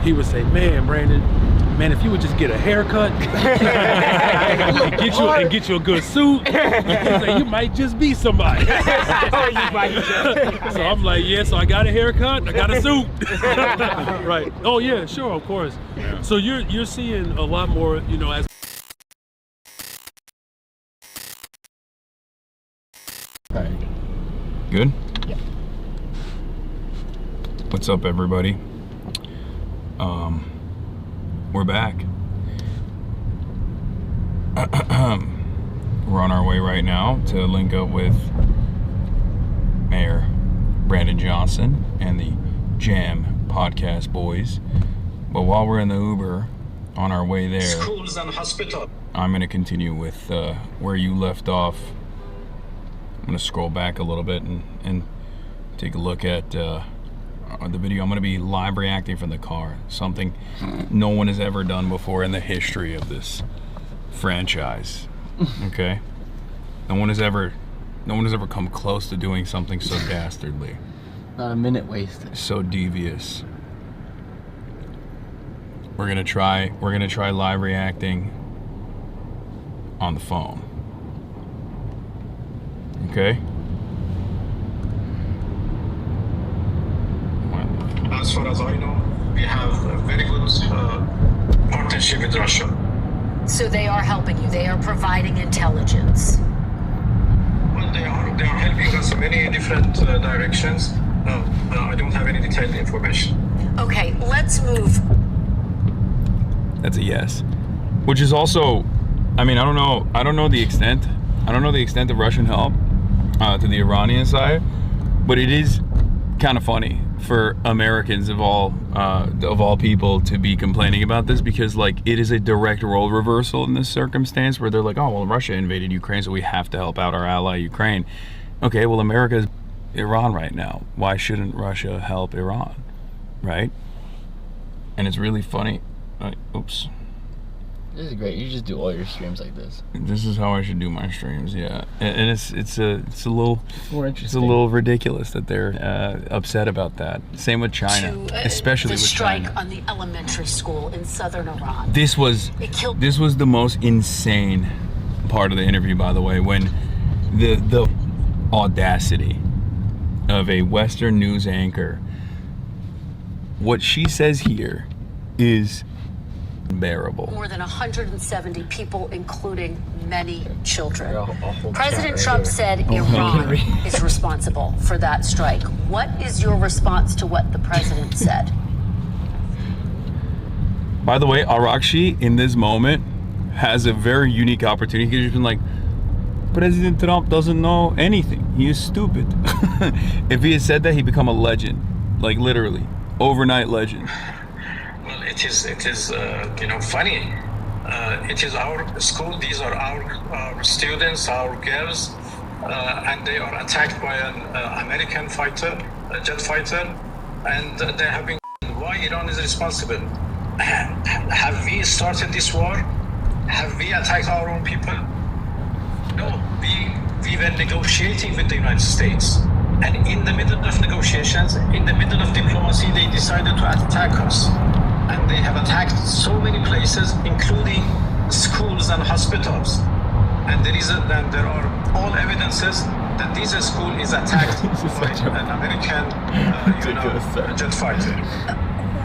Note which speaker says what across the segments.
Speaker 1: he would say, man, Brandon, man, if you would just get a haircut and get you a good suit, you might just be somebody. So I'm like, yeah, so I got a haircut, I got a suit. Right. Oh yeah, sure, of course. Yeah. So you're seeing a lot more, you know, as
Speaker 2: Good?
Speaker 3: Yeah.
Speaker 2: What's up, everybody? We're back. We're on our way right now to link up with Mayor Brandon Johnson and the Jam podcast boys. But while we're in the Uber on our way there,
Speaker 4: schools and hospitals.
Speaker 2: I'm going to continue with where you left off. I'm going to scroll back a little bit and take a look at the video. I'm going to be live reacting from the car, something no one has ever done before in the history of this franchise. Okay? No one has ever come close to doing something so dastardly.
Speaker 3: Not a minute wasted.
Speaker 2: So devious. We're going to try live reacting on the phone. Okay?
Speaker 4: As far as I know, we have a very good partnership with Russia.
Speaker 5: So they are helping you. They are providing intelligence.
Speaker 4: Well, they are helping us in many different directions. I don't have any detailed information.
Speaker 5: Okay, let's move.
Speaker 2: That's a yes. Which is also, I mean, I don't know the extent. I don't know the extent of Russian help to the Iranian side, but it is kind of funny for Americans of all people to be complaining about this, because like it is a direct role reversal in this circumstance where they're like, oh well, Russia invaded Ukraine, so we have to help out our ally Ukraine. Okay, well, America's Iran right now. Why shouldn't Russia help Iran, right? And it's really funny. Oops.
Speaker 3: This is great. You just do all your streams like this.
Speaker 2: This is how I should do my streams, yeah. And it's a little
Speaker 3: more interesting.
Speaker 2: It's a little ridiculous that they're upset about that. Same with China, especially
Speaker 5: the
Speaker 2: with China.
Speaker 5: The strike on the elementary school in southern Iran.
Speaker 2: This was the most insane part of the interview, by the way, when the audacity of a Western news anchor. What she says here is unbearable.
Speaker 5: More than 170 people, including many children. President Trump said Iran is responsible for that strike. What is your response to what the president said?
Speaker 2: By the way, Arakshi in this moment has a very unique opportunity. He's been like, President Trump doesn't know anything. He is stupid. If he had said that, he'd become a legend, like literally, overnight legend.
Speaker 4: Well, it is funny. It is our school. These are our students, our girls, and they are attacked by an American fighter, a jet fighter, and they have been. Why Iran is responsible? Have we started this war? Have we attacked our own people? No, we were negotiating with the United States, and in the middle of negotiations, in the middle of diplomacy, they decided to attack us. And they have attacked so many places, including schools and hospitals. And there are all evidences that this school is attacked by an American jet fighter.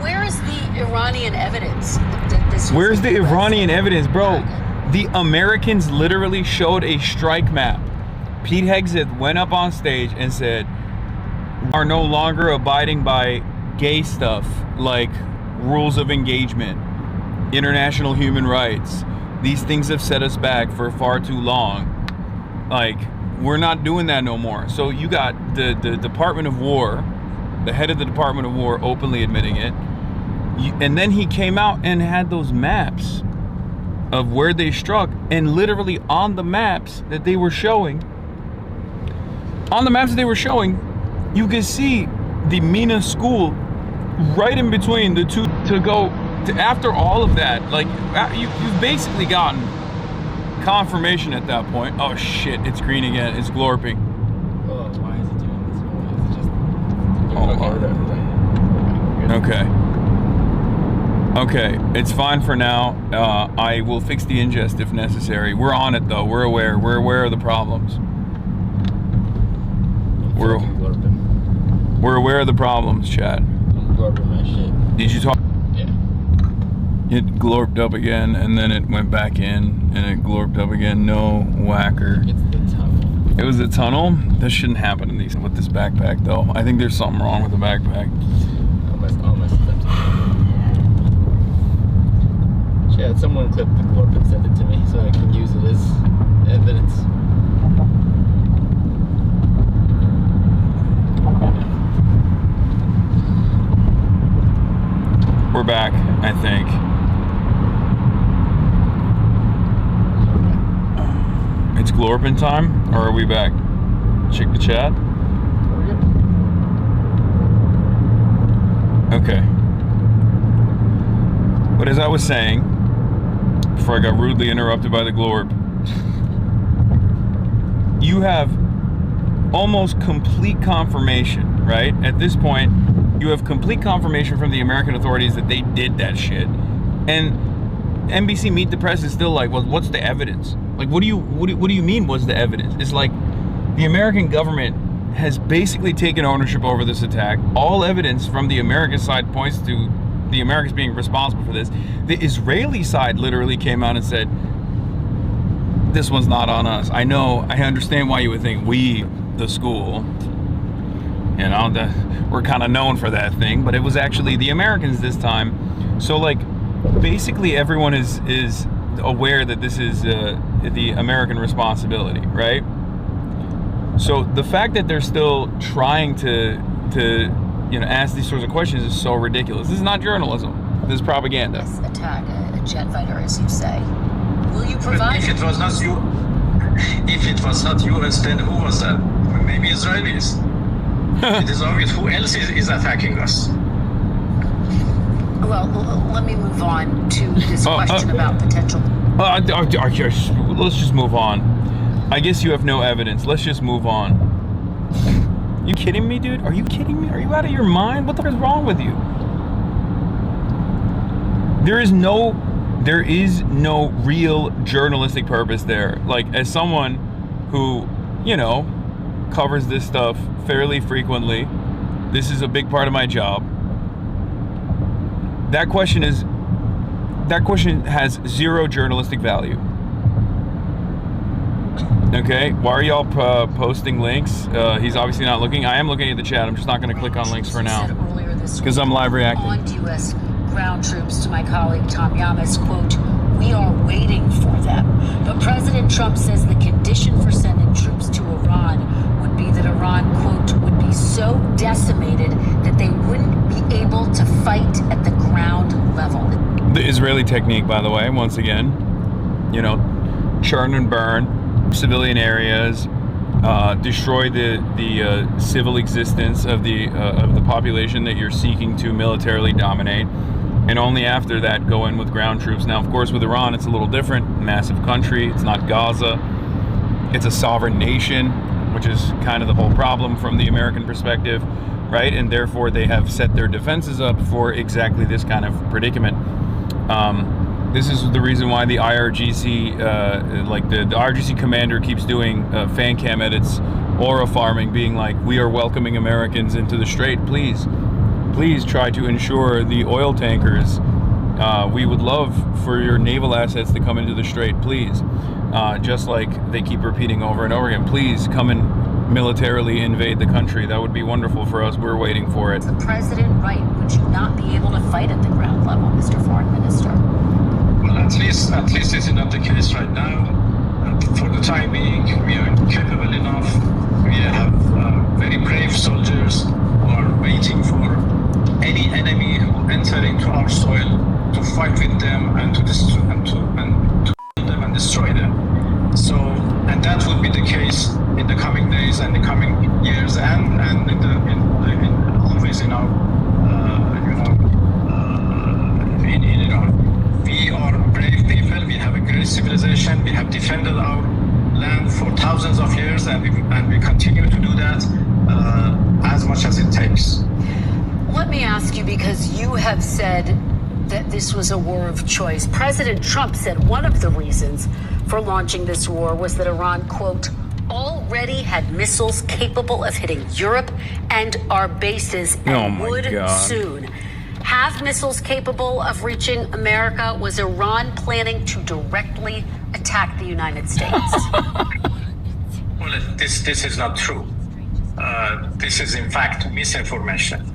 Speaker 5: Where is the Iranian evidence that this?
Speaker 2: Where's the Iranian evidence, bro? The Americans literally showed a strike map. Pete Hegseth went up on stage and said, "Are no longer abiding by gay stuff like rules of engagement, international human rights. These things have set us back for far too long. Like, we're not doing that no more." So you got the Department of War, the head of the Department of War openly admitting it. And then he came out and had those maps of where they struck, and literally on the maps that they were showing, you could see the Mina school right in between the two. To go to, after all of that, like you've basically gotten confirmation at that point. Oh shit, it's green again, it's glorping.
Speaker 3: Oh, why is it doing this? Is it just
Speaker 2: Okay. Okay, it's fine for now. I will fix the ingest if necessary. We're on it though. We're aware. We're aware of the problems. We're aware of the problems, Chad.
Speaker 3: I'm glorping my shit.
Speaker 2: Did you talk?
Speaker 3: Yeah.
Speaker 2: It glorped up again, and then it went back in, and it glorped up again. No whacker.
Speaker 3: It's the tunnel.
Speaker 2: It was the tunnel? This shouldn't happen with this backpack, though. I think there's something wrong with the backpack.
Speaker 3: All my steps. Chad, someone clip the glorp and send it to me so I can use it as evidence.
Speaker 2: We're back, I think. It's glorping time, or are we back? Check the chat. Okay. But as I was saying, before I got rudely interrupted by the glorp, you have almost complete confirmation, right? At this point, you have complete confirmation from the American authorities that they did that shit. And NBC Meet the Press is still like, well, what's the evidence? Like, what do you mean, what's the evidence? It's like the American government has basically taken ownership over this attack. All evidence from the American side points to the Americans being responsible for this. The Israeli side literally came out and said, this one's not on us. I know, I understand why you would think we, the school, you know, we're kind of known for that thing, but it was actually the Americans this time. So like, basically everyone is aware that this is the American responsibility, right? So the fact that they're still trying to ask these sorts of questions is so ridiculous. This is not journalism. This is propaganda.
Speaker 5: This attack, a jet fighter, as you say. Will you provide?
Speaker 4: If it was not you, if it was not US, then who was that? Maybe Israelis. It is obvious who else is attacking us.
Speaker 5: Well, let me move on to this question about potential.
Speaker 2: Let's just move on. I guess you have no evidence. Let's just move on. You kidding me, dude? Are you kidding me? Are you out of your mind? What the fuck is wrong with you? There is no real journalistic purpose there. Like, as someone who, covers this stuff fairly frequently, this is a big part of my job. That question has zero journalistic value. Okay, why are y'all posting links? He's obviously not looking. I am looking at the chat. I'm just not going to click on links for now because I'm live reacting.
Speaker 5: On U.S. ground troops to my colleague Tom Yamas, quote, "We are waiting for them." But President Trump says the condition for sending troops to Iran would be that Iran, quote, would be so decimated that they wouldn't be able to fight at the ground level.
Speaker 2: The Israeli technique, by the way, once again, churn and burn civilian areas, destroy the civil existence of the population that you're seeking to militarily dominate, and only after that go in with ground troops. Now, of course, with Iran, it's a little different. Massive country. It's not Gaza. It's a sovereign nation, which is kind of the whole problem from the American perspective, right? And therefore, they have set their defenses up for exactly this kind of predicament. This is the reason why the IRGC, the IRGC commander keeps doing fan cam edits, aura farming, being like, we are welcoming Americans into the strait. Please try to ensure the oil tankers. We would love for your naval assets to come into the strait, please. Just like they keep repeating over and over again, please come and militarily invade the country. That would be wonderful for us. We're waiting for it.
Speaker 5: The president right? Would you not be able to fight at the ground level, Mr. Foreign Minister?
Speaker 4: Well, at least it's not the case right now. For the time being, we are capable enough. We have very brave soldiers who are waiting for any enemy who enter into our soil to fight with them and to destroy them, to kill them and destroy them. So, and that will be the case in the coming days and the coming years, and always in our in Iran. We are brave people. We have a great civilization. We have defended our land for thousands of years, and we continue to do that as much as it takes.
Speaker 5: Let me ask you, because you have said that this was a war of choice. President Trump said one of the reasons for launching this war was that Iran, quote, already had missiles capable of hitting Europe and our bases and would soon. Have missiles capable of reaching America? Was Iran planning to directly attack the United States?
Speaker 4: Well, this is not true. This is in fact misinformation.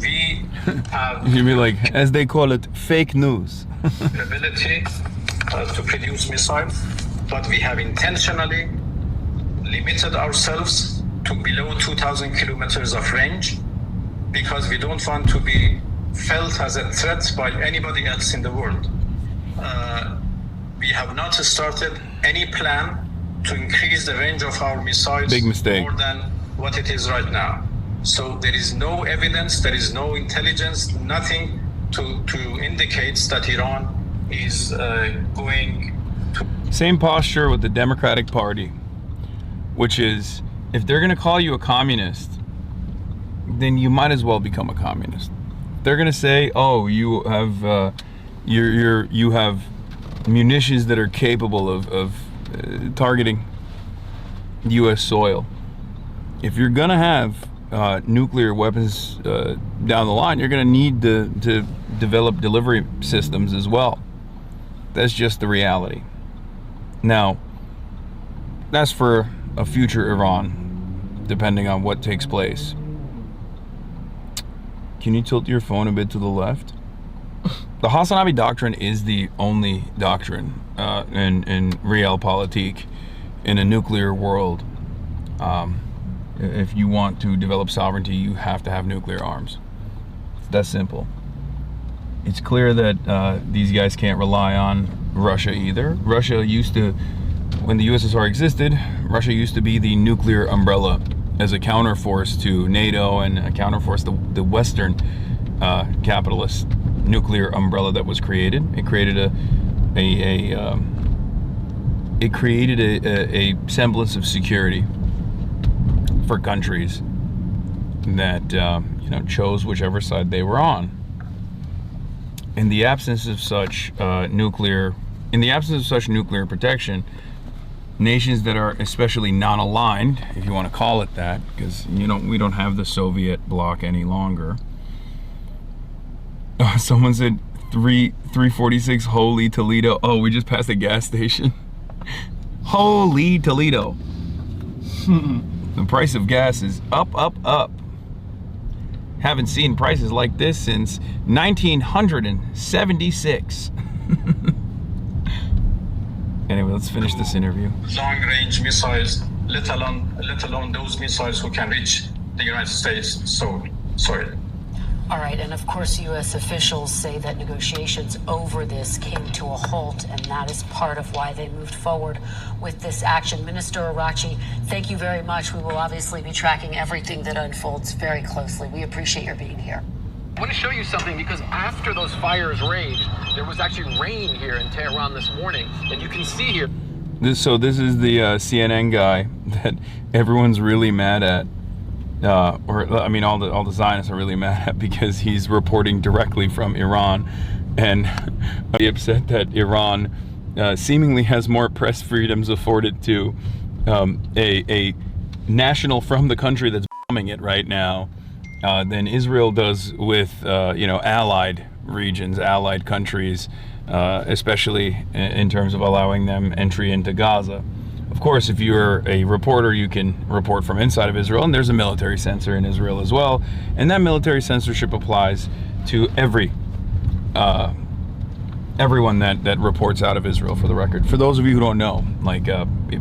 Speaker 4: We have
Speaker 2: You mean like, as they call it, fake news.
Speaker 4: the ability to produce missiles, but we have intentionally limited ourselves to below 2,000 kilometers of range because we don't want to be felt as a threat by anybody else in the world. We have not started any plan to increase the range of our missiles
Speaker 2: Big mistake.
Speaker 4: more than what it is right now. So there is no evidence, there is no intelligence, nothing to indicate that Iran is going to.
Speaker 2: Same posture with the Democratic Party, which is, if they're going to call you a communist, then you might as well become a communist. They're going to say, "Oh, you have you have munitions that are capable of targeting U.S. soil." If you're going to have nuclear weapons down the line, you're going to need to develop delivery systems as well. That's just the reality. Now, that's for a future Iran, depending on what takes place. Can you tilt your phone a bit to the left? The HasanAbi doctrine is the only doctrine in realpolitik in a nuclear world. If you want to develop sovereignty, you have to have nuclear arms. It's that simple. It's clear that these guys can't rely on Russia either. Russia used to, when the USSR existed, Russia used to be the nuclear umbrella as a counterforce to NATO and a counterforce to the Western capitalist nuclear umbrella that was created. It created a semblance of security for countries that chose whichever side they were on. In the absence of such nuclear protection, nations that are especially non-aligned, if you want to call it that, because we don't have the Soviet bloc any longer. Someone said 346 Holy Toledo. Oh, we just passed a gas station. Holy Toledo. The price of gas is up, up, up. Haven't seen prices like this since 1976. Anyway, let's finish this interview.
Speaker 4: Long-range missiles, let alone those missiles who can reach the United States soil.
Speaker 5: All right, and of course, U.S. officials say that negotiations over this came to a halt, and that is part of why they moved forward with this action. Minister Arachi, thank you very much. We will obviously be tracking everything that unfolds very closely. We appreciate your being here.
Speaker 6: I want to show you something, because after those fires raged, there was actually rain here in Tehran this morning, and you can see here.
Speaker 2: This is the CNN guy that everyone's really mad at. All the Zionists are really mad at, because he's reporting directly from Iran, and be upset that Iran seemingly has more press freedoms afforded to a national from the country that's bombing it right now than Israel does with allied regions, allied countries, especially in terms of allowing them entry into Gaza. Of course, if you're a reporter, you can report from inside of Israel, and there's a military censor in Israel as well, and that military censorship applies to everyone that reports out of Israel, for the record. For those of you who don't know,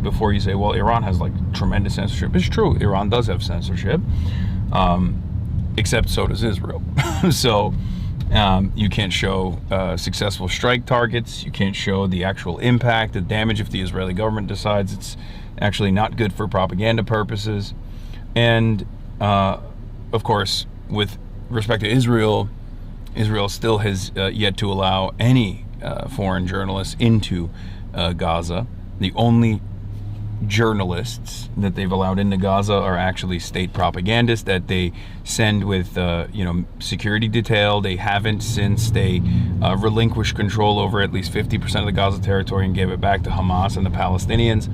Speaker 2: before you say, well, Iran has tremendous censorship, it's true, Iran does have censorship, except so does Israel. So you can't show successful strike targets. You can't show the actual impact, the damage, if the Israeli government decides it's actually not good for propaganda purposes. And of course, with respect to Israel, Israel still has yet to allow any foreign journalists into Gaza. The only journalists that they've allowed into Gaza are actually state propagandists that they send with, security detail. They haven't since they relinquished control over at least 50% of the Gaza territory and gave it back to Hamas and the Palestinians.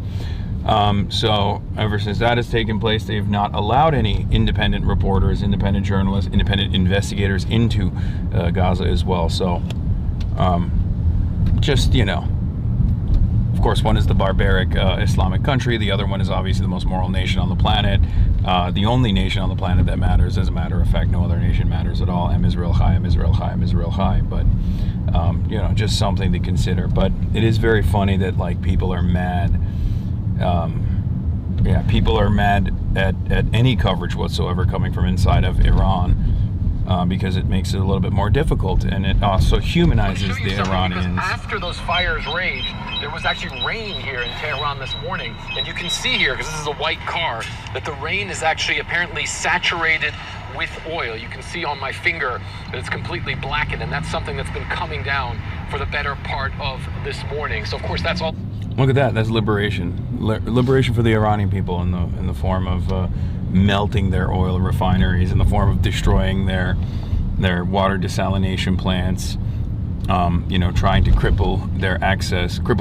Speaker 2: So ever since that has taken place, they've not allowed any independent reporters, independent journalists, independent investigators into Gaza as well. So of course, one is the barbaric Islamic country. The other one is obviously the most moral nation on the planet. The only nation on the planet that matters. As a matter of fact, no other nation matters at all. Am Israel Chai, Am Israel Chai, Am Israel Chai. But, just something to consider. But it is very funny that, like, people are mad. People are mad at any coverage whatsoever coming from inside of Iran. Because it makes it a little bit more difficult, and it also humanizes the Iranians.
Speaker 6: After those fires raged, there was actually rain here in Tehran this morning, and you can see here, because this is a white car, that the rain is actually apparently saturated with oil. You can see on my finger that it's completely blackened, and that's something that's been coming down for the better part of this morning. So of course that's all.
Speaker 2: Look at that. That's liberation. Liberation for the Iranian people in the form of melting their oil refineries, in the form of destroying their water desalination plants, trying to cripple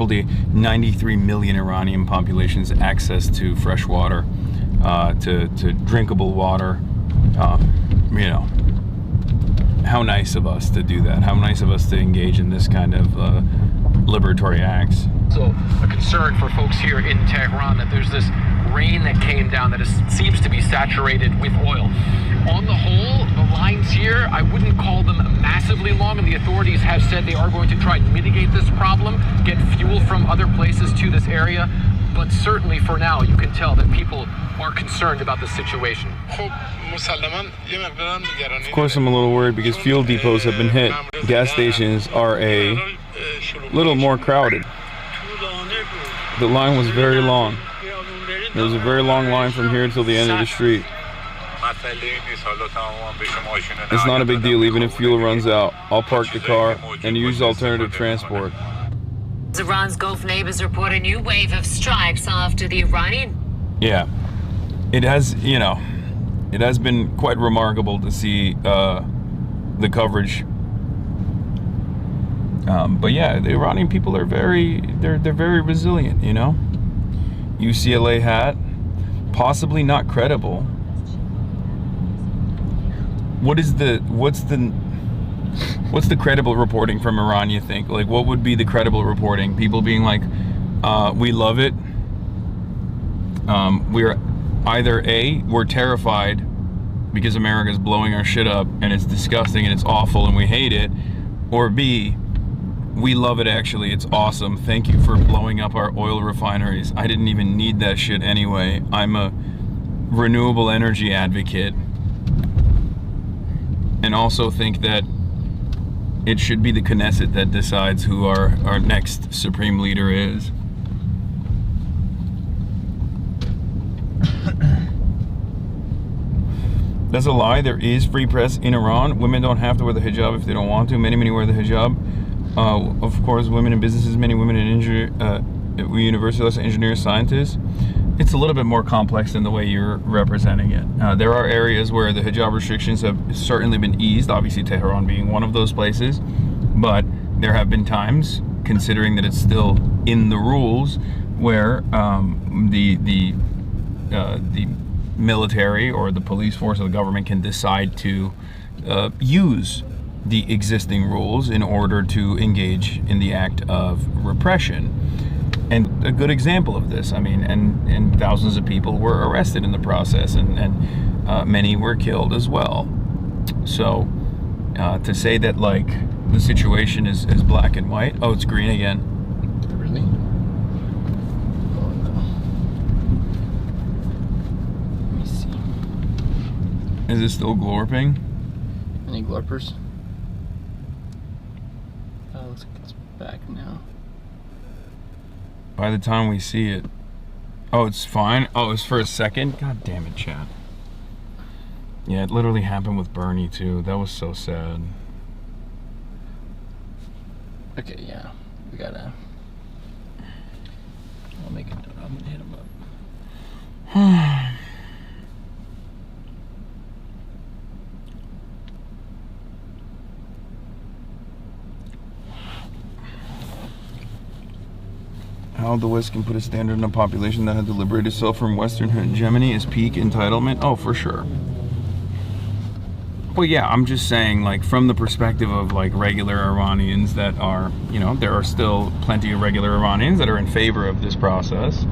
Speaker 2: the 93 million Iranian population's access to fresh water, to drinkable water. How nice of us to do that. How nice of us to engage in this kind of liberatory acts.
Speaker 6: So a concern for folks here in Tehran that there's this rain that came down that seems to be saturated with oil. On the whole, the lines here, I wouldn't call them massively long, and the authorities have said they are going to try and mitigate this problem, get fuel from other places to this area, but certainly for now you can tell that people are concerned about the situation.
Speaker 2: Of course I'm a little worried because fuel depots have been hit. Gas stations are a little more crowded. The line was very long. There was a very long line from here till the end of the street. It's not a big deal even if fuel runs out. I'll park the car and use alternative transport.
Speaker 5: Iran's Gulf neighbors report a new wave of strikes after the Iranian...
Speaker 2: Yeah. It has, it has been quite remarkable to see the coverage. But yeah, the Iranian people are they're very resilient, UCLA hat, possibly not credible. What's the credible reporting from Iran, you think? Like, what would be the credible reporting? People being like, we love it. We're either A, we're terrified because America's blowing our shit up and it's disgusting and it's awful and we hate it, or B, we love it actually, it's awesome, thank you for blowing up our oil refineries. I didn't even need that shit anyway. I'm a renewable energy advocate and also think that it should be the Knesset that decides who our next supreme leader is. That's a lie. There is free press in Iran. Women don't have to wear the hijab if they don't want to. Many wear the hijab. Of course, women in businesses, many women in universities, engineers, scientists. It's a little bit more complex than the way you're representing it. There are areas where the hijab restrictions have certainly been eased, obviously Tehran being one of those places, but there have been times, considering that it's still in the rules, where the military or the police force of the government can decide to use the existing rules in order to engage in the act of repression. And a good example of this, I mean, and thousands of people were arrested in the process, and many were killed as well. So to say that, like, the situation is black and white, oh, it's green again.
Speaker 3: Really? Oh no. Let me see.
Speaker 2: Is it still glorping?
Speaker 3: Any glorpers? Looks like it's back now.
Speaker 2: By the time we see it, oh, it's fine. Oh, it's for a second. God damn it, chat. Yeah, it literally happened with Bernie too. That was so sad.
Speaker 3: Okay, yeah, we gotta. I'll make a note. I'm gonna hit him up.
Speaker 2: How the West can put a standard on a population that had to liberate itself from Western hegemony is peak entitlement? Oh, for sure. Well, yeah, I'm just saying, like, from the perspective of, like, regular Iranians that are, you know, there are still plenty of regular Iranians that are in favor of this process.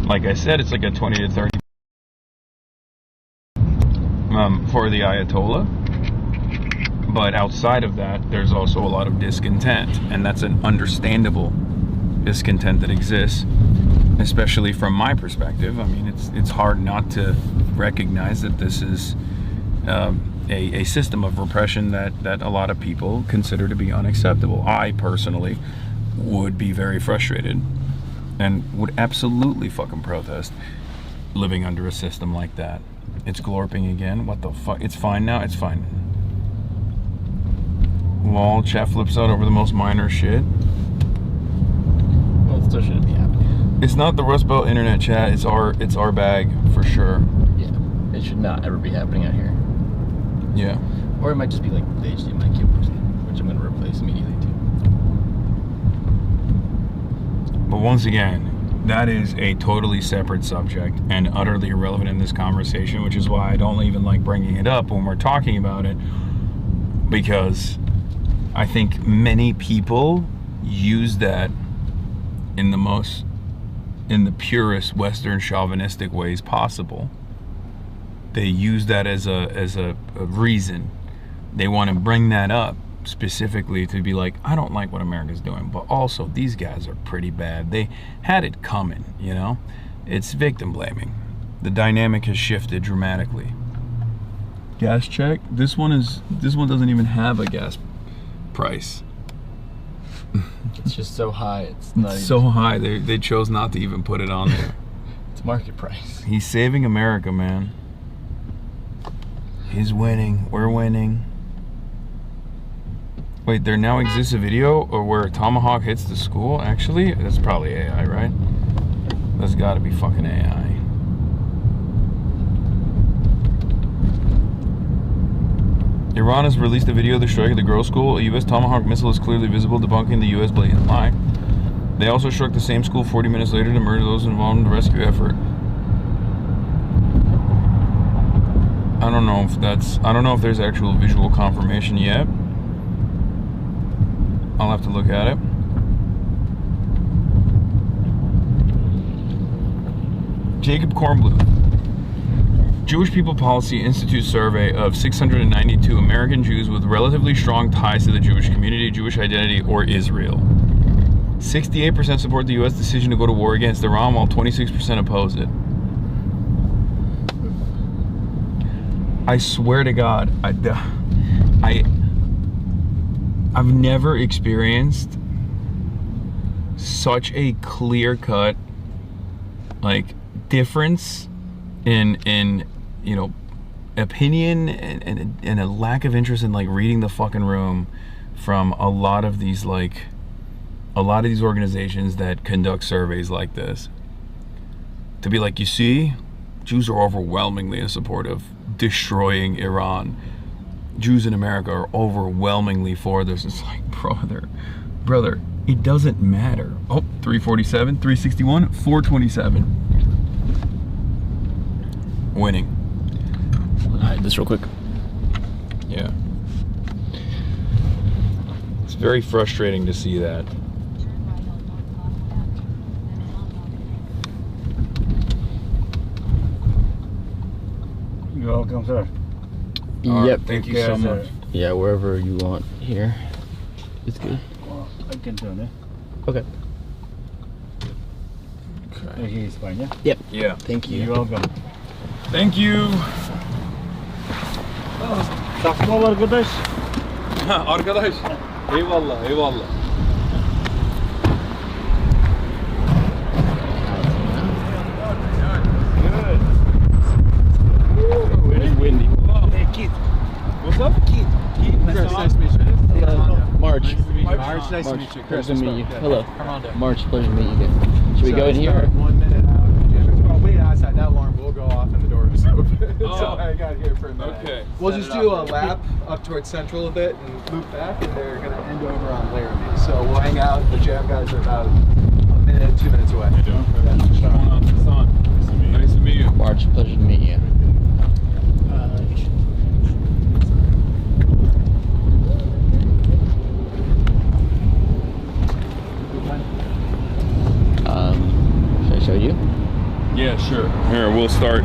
Speaker 2: Like I said, it's like a 20 to 30 for the Ayatollah. But outside of that, there's also a lot of discontent, and that's an understandable discontent that exists, especially from my perspective. I mean, it's hard not to recognize that this is a system of repression that a lot of people consider to be unacceptable. I personally would be very frustrated and would absolutely fucking protest living under a system like that. It's glorping again. What the fuck? It's fine now. It's fine. Lol, chat flips out over the most minor shit.
Speaker 3: Well, it still shouldn't be happening.
Speaker 2: It's not the Rust Belt internet chat. It's our bag for sure.
Speaker 3: Yeah, it should not ever be happening out here.
Speaker 2: Yeah.
Speaker 3: Or it might just be like the HDMI cables, which I'm going to replace immediately too.
Speaker 2: But once again, that is a totally separate subject and utterly irrelevant in this conversation, which is why I don't even like bringing it up when we're talking about it, because I think many people use that in the purest Western chauvinistic ways possible. They use that as a reason. They want to bring that up specifically to be like, I don't like what America's doing, but also these guys are pretty bad. They had it coming, you know? It's victim blaming. The dynamic has shifted dramatically. Gas check. This one doesn't even have a gas price.
Speaker 3: It's just so high. It's not
Speaker 2: so high. They chose not to even put it on there.
Speaker 3: It's market price.
Speaker 2: He's saving America, man. He's winning. We're winning. Wait, there now exists a video or where Tomahawk hits the school? Actually, that's probably AI, right? That's got to be fucking AI. Iran has released a video of the strike at the girls' school. A U.S. Tomahawk missile is clearly visible, debunking the U.S. blatant lie. They also struck the same school 40 minutes later to murder those involved in the rescue effort. I don't know if there's actual visual confirmation yet. I'll have to look at it. Jacob Kornbluth. Jewish People Policy Institute survey of 692 American Jews with relatively strong ties to the Jewish community, Jewish identity, or Israel. 68% support the U.S. decision to go to war against Iran, while 26% oppose it. I swear to God, I've never experienced such a clear-cut, like, difference in you know, opinion and a lack of interest in, like, reading the fucking room from a lot of these organizations that conduct surveys like this. To be like, you see, Jews are overwhelmingly in support of destroying Iran. Jews in America are overwhelmingly for this. It's like, brother, it doesn't matter. Oh, 347, 361, 427. Winning.
Speaker 3: Hide this real quick.
Speaker 2: Yeah. It's very frustrating to see that.
Speaker 7: You're welcome, sir.
Speaker 3: Yep.
Speaker 2: Thank you so much.
Speaker 3: Yeah, wherever you want here. It's good.
Speaker 7: Well, I can turn it.
Speaker 3: Okay.
Speaker 7: Okay. He's fine, yeah?
Speaker 3: Yep.
Speaker 2: Yeah.
Speaker 3: Thank you.
Speaker 7: You're welcome.
Speaker 2: Thank you.
Speaker 7: Takma var arkadaş.
Speaker 2: Arkadaş. Eyvallah, eyvallah.
Speaker 3: It's windy.
Speaker 7: Hey, Keith.
Speaker 2: What's up?
Speaker 7: Keith.
Speaker 8: Chris, nice to meet you.
Speaker 3: March.
Speaker 8: March, nice to meet you. Chris,
Speaker 3: Pleasure to meet you. Hello.
Speaker 8: Armando.
Speaker 3: March, pleasure to meet you again. Should we go in here?
Speaker 8: 1 minute out. We'll wait outside that long. We'll So hang out here for a minute.
Speaker 2: Okay.
Speaker 8: We'll just do a lap up towards Central a bit and loop back, and they're gonna end over on Laramie. So we'll hang out. The jam guys are about a minute, 2 minutes away.
Speaker 2: What's going on, Hasan? Nice to meet you.
Speaker 3: March, pleasure to meet you. Should I show you?
Speaker 2: Yeah, sure. Here, we'll start.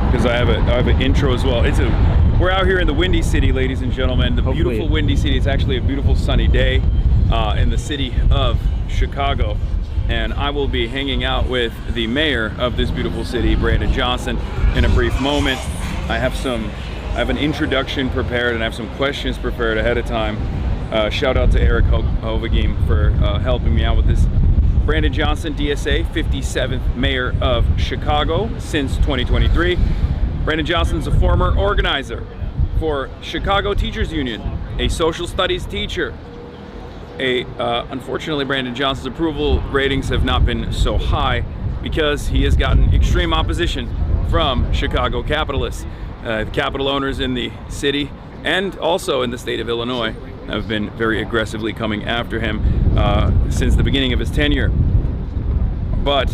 Speaker 2: Because I have an intro as well. We're out here in the Windy City, ladies and gentlemen. The beautiful Windy City. It's actually a beautiful sunny day in the city of Chicago. And I will be hanging out with the mayor of this beautiful city, Brandon Johnson, in a brief moment. I have an introduction prepared and I have some questions prepared ahead of time. Shout out to Eric Hovagim for helping me out with this. Brandon Johnson, DSA, 57th mayor of Chicago since 2023. Brandon Johnson's a former organizer for Chicago Teachers Union, a social studies teacher. Unfortunately, Brandon Johnson's approval ratings have not been so high because he has gotten extreme opposition from Chicago capitalists. The capital owners in the city and also in the state of Illinois have been very aggressively coming after him since the beginning of his tenure. But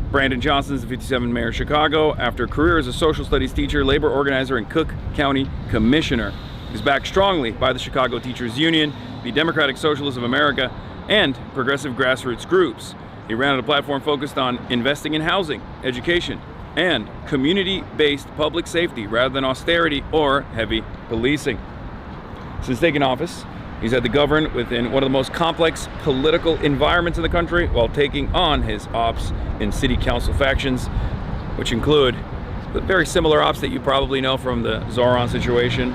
Speaker 2: Brandon Johnson is the 57th mayor of Chicago after a career as a social studies teacher, labor organizer, and Cook County commissioner. He's backed strongly by the Chicago Teachers Union, the Democratic Socialists of America, and progressive grassroots groups. He ran a platform focused on investing in housing, education, and community-based public safety rather than austerity or heavy policing. Since taking office, he's had to govern within one of the most complex political environments in the country while taking on his ops in city council factions, which include the very similar ops that you probably know from the Zoran situation.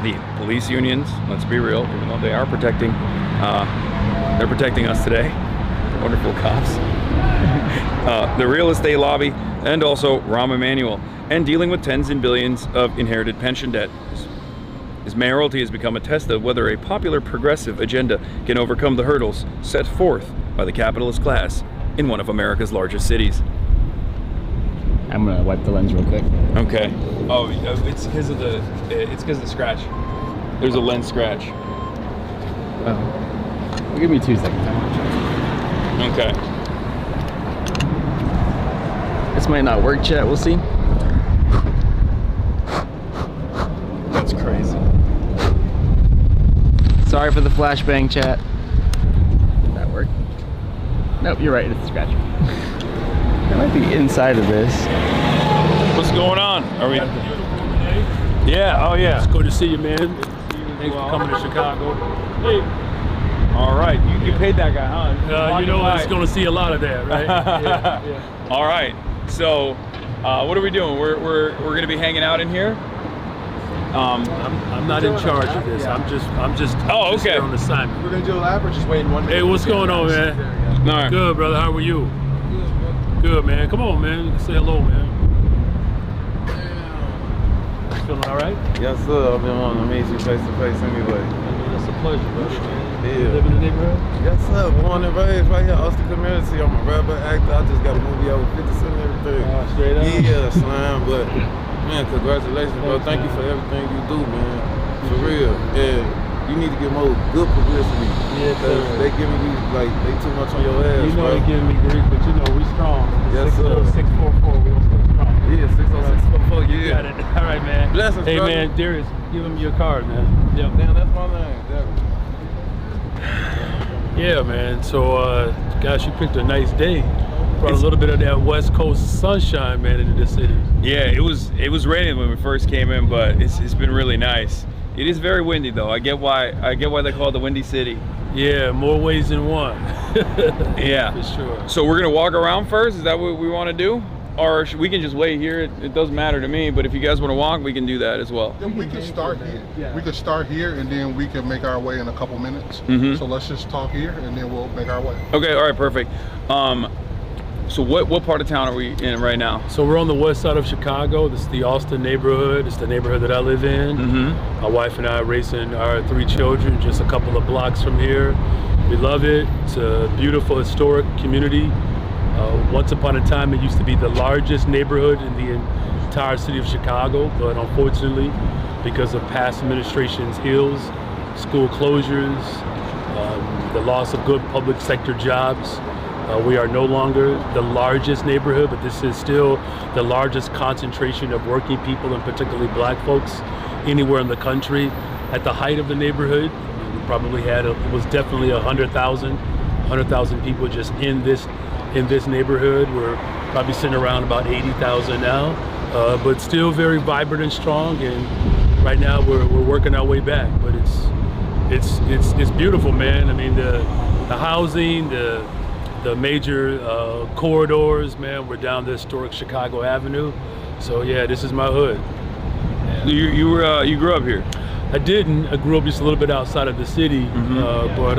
Speaker 2: The police unions, let's be real, even though they are protecting, they're protecting us today. Wonderful cops. The real estate lobby, and also Rahm Emanuel, and dealing with tens and billions of inherited pension debt. His mayoralty has become a test of whether a popular progressive agenda can overcome the hurdles set forth by the capitalist class in one of America's largest cities.
Speaker 3: I'm gonna wipe the lens real quick.
Speaker 2: Okay. Oh, it's because of the scratch. There's a lens scratch.
Speaker 3: Oh. Give me 2 seconds.
Speaker 2: Okay.
Speaker 3: This might not work, chat. We'll see.
Speaker 2: That's crazy.
Speaker 3: Sorry for the flashbang, chat. Did that work? Nope, you're right. It's a scratch. That might be inside of this.
Speaker 2: What's going on? Are we? Yeah. Oh yeah.
Speaker 1: It's good to see you, man. Thanks for coming to Chicago. Hey.
Speaker 2: All right. You paid that guy, huh?
Speaker 1: You know, I was going to see a lot of that, right? Yeah.
Speaker 2: All right. So, what are we doing? We're going to be hanging out in here.
Speaker 1: I'm not in charge of this. I'm just
Speaker 2: Oh, okay.
Speaker 1: here on assignment.
Speaker 8: We're gonna do a lap or just waiting 1 minute?
Speaker 1: Hey, what's going on, man?
Speaker 2: All right.
Speaker 1: Good, brother. How are you? Good, man. Come on, man. Say hello, man. Feeling all right?
Speaker 9: Yes, sir. I've been wanting to meet you face to face anyway.
Speaker 1: It's a pleasure, brother.
Speaker 9: Yeah.
Speaker 1: You live in the neighborhood?
Speaker 9: Yes, sir. Born and raised right here, Austin community. I'm a rapper, actor. I just got a movie out with 50 Cent and everything.
Speaker 1: Straight up?
Speaker 9: Yeah, slam. But, man, congratulations, bro. Thank you for everything you do, man. For real. And you need to get more good publicity.
Speaker 1: Yeah,
Speaker 9: because they giving you, like, they too much on your ass,
Speaker 1: You know
Speaker 9: bro.
Speaker 1: they giving me grief, but you know we strong.
Speaker 9: Yes, sir.
Speaker 1: 644, we gonna stay strong.
Speaker 9: Yeah, 60644, yeah.
Speaker 1: You got it. All right, man.
Speaker 9: Blessings,
Speaker 1: Hey,
Speaker 9: brother.
Speaker 1: man, Darius, give him your card, man.
Speaker 9: Yeah, damn, that's my name.
Speaker 1: Yeah, man. So, gosh, you picked a nice day. Brought a little bit of that West Coast sunshine, man, into the city.
Speaker 2: Yeah, it was raining when we first came in, but it's been really nice. It is very windy though. I get why they call it the Windy City.
Speaker 1: Yeah, more ways than one.
Speaker 2: Yeah,
Speaker 1: for sure.
Speaker 2: So we're gonna walk around first. Is that what we want to do, or we can just wait here? It doesn't matter to me. But if you guys want to walk, we can do that as well.
Speaker 10: Yeah, we can start here. Yeah. We could start here, and then we can make our way in a couple minutes. So let's just talk here, and then we'll make our way.
Speaker 2: Okay. All right. Perfect. So what part of town are we in right now?
Speaker 1: So we're on the west side of Chicago. This is the Austin neighborhood. It's the neighborhood that I live in. My wife and I are raising our 3 children just a couple of blocks from here. We love it. It's a beautiful historic community. Once upon a time, it used to be the largest neighborhood in the entire city of Chicago, but unfortunately, because of past administration's ills, school closures, the loss of good public sector jobs, we are no longer the largest neighborhood, but this is still the largest concentration of working people, and particularly black folks, anywhere in the country. At the height of the neighborhood, we probably had, it was definitely 100,000 people just in this neighborhood. We're probably sitting around about 80,000 now, but still very vibrant and strong. And right now we're working our way back, but it's beautiful, man. I mean, the housing, the major corridors, man. We're down the historic Chicago Avenue. So yeah, this is my hood.
Speaker 2: Yeah. You grew up here?
Speaker 1: I didn't. I grew up just a little bit outside of the city, but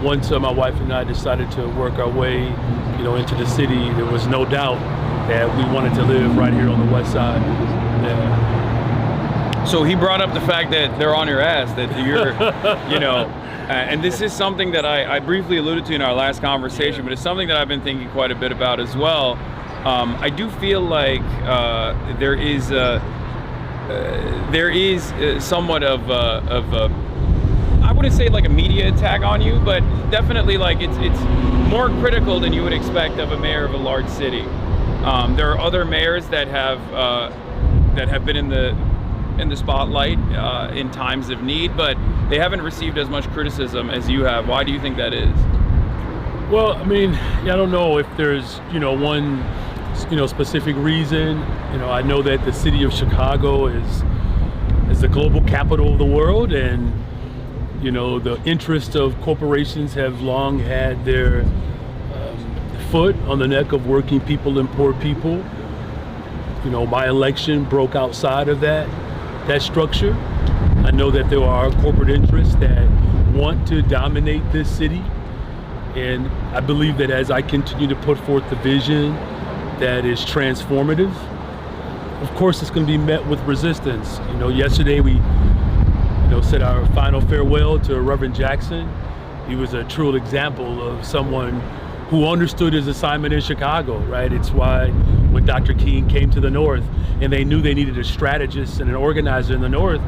Speaker 1: once my wife and I decided to work our way, into the city, there was no doubt that we wanted to live right here on the west side. Yeah.
Speaker 2: So he brought up the fact that they're on your ass, that you're, and this is something that I briefly alluded to in our last conversation, but it's something that I've been thinking quite a bit about as well. I do feel like there is somewhat of I wouldn't say like a media attack on you, but definitely like it's more critical than you would expect of a mayor of a large city. There are other mayors that have been in the spotlight in times of need, but they haven't received as much criticism as you have. Why do you think that is?
Speaker 1: Well, I mean, I don't know if there's one specific reason. I know that the city of Chicago is the global capital of the world, and the interests of corporations have long had their foot on the neck of working people and poor people. My election broke outside of that structure. I know that there are corporate interests that want to dominate this city, and I believe that as I continue to put forth the vision that is transformative, of course it's going to be met with resistance. Yesterday we said our final farewell to Reverend Jackson. He was a true example of someone who understood his assignment in Chicago, right? It's why when Dr. King came to the North and they knew they needed a strategist and an organizer in the North,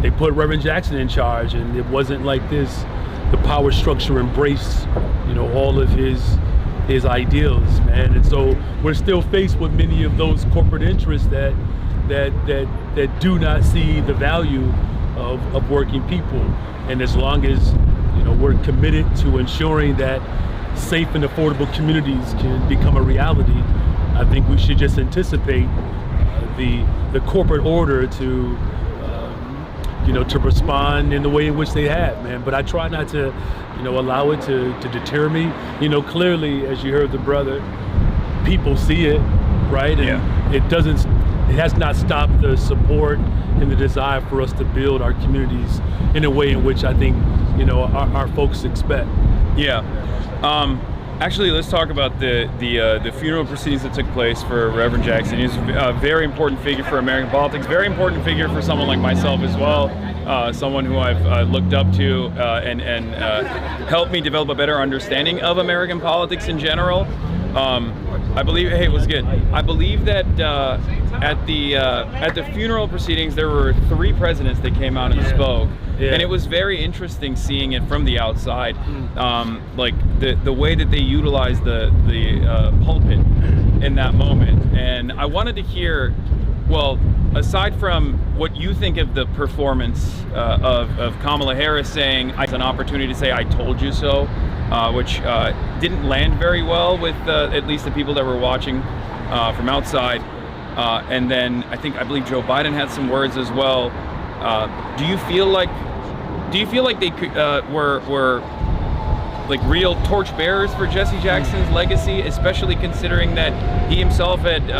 Speaker 1: they put Reverend Jackson in charge, and it wasn't like this. The power structure embraced, all of his ideals, man. And so we're still faced with many of those corporate interests that do not see the value of working people. And as long as we're committed to ensuring that safe and affordable communities can become a reality, I think we should just anticipate the corporate order to respond in the way in which they have, man. But I try not to allow it to deter me. Clearly, as you heard the brother, people see it, right? And it has not stopped the support and the desire for us to build our communities in a way in which I think, our folks expect.
Speaker 2: Yeah. Actually, let's talk about the funeral proceedings that took place for Reverend Jackson. He's a very important figure for American politics, very important figure for someone like myself as well, someone who I've looked up to and helped me develop a better understanding of American politics in general. I believe, hey, what's good? I believe that at the funeral proceedings, there were 3 presidents that came out and spoke. Yeah. And it was very interesting seeing it from the outside, like the way that they utilized the pulpit in that moment. And I wanted to hear, well, aside from what you think of the performance of Kamala Harris saying, it's an opportunity to say, "I told you so," which didn't land very well with at least the people that were watching from outside. And then I believe Joe Biden had some words as well. Do you feel like they were like real torchbearers for Jesse Jackson's legacy, especially considering that he himself had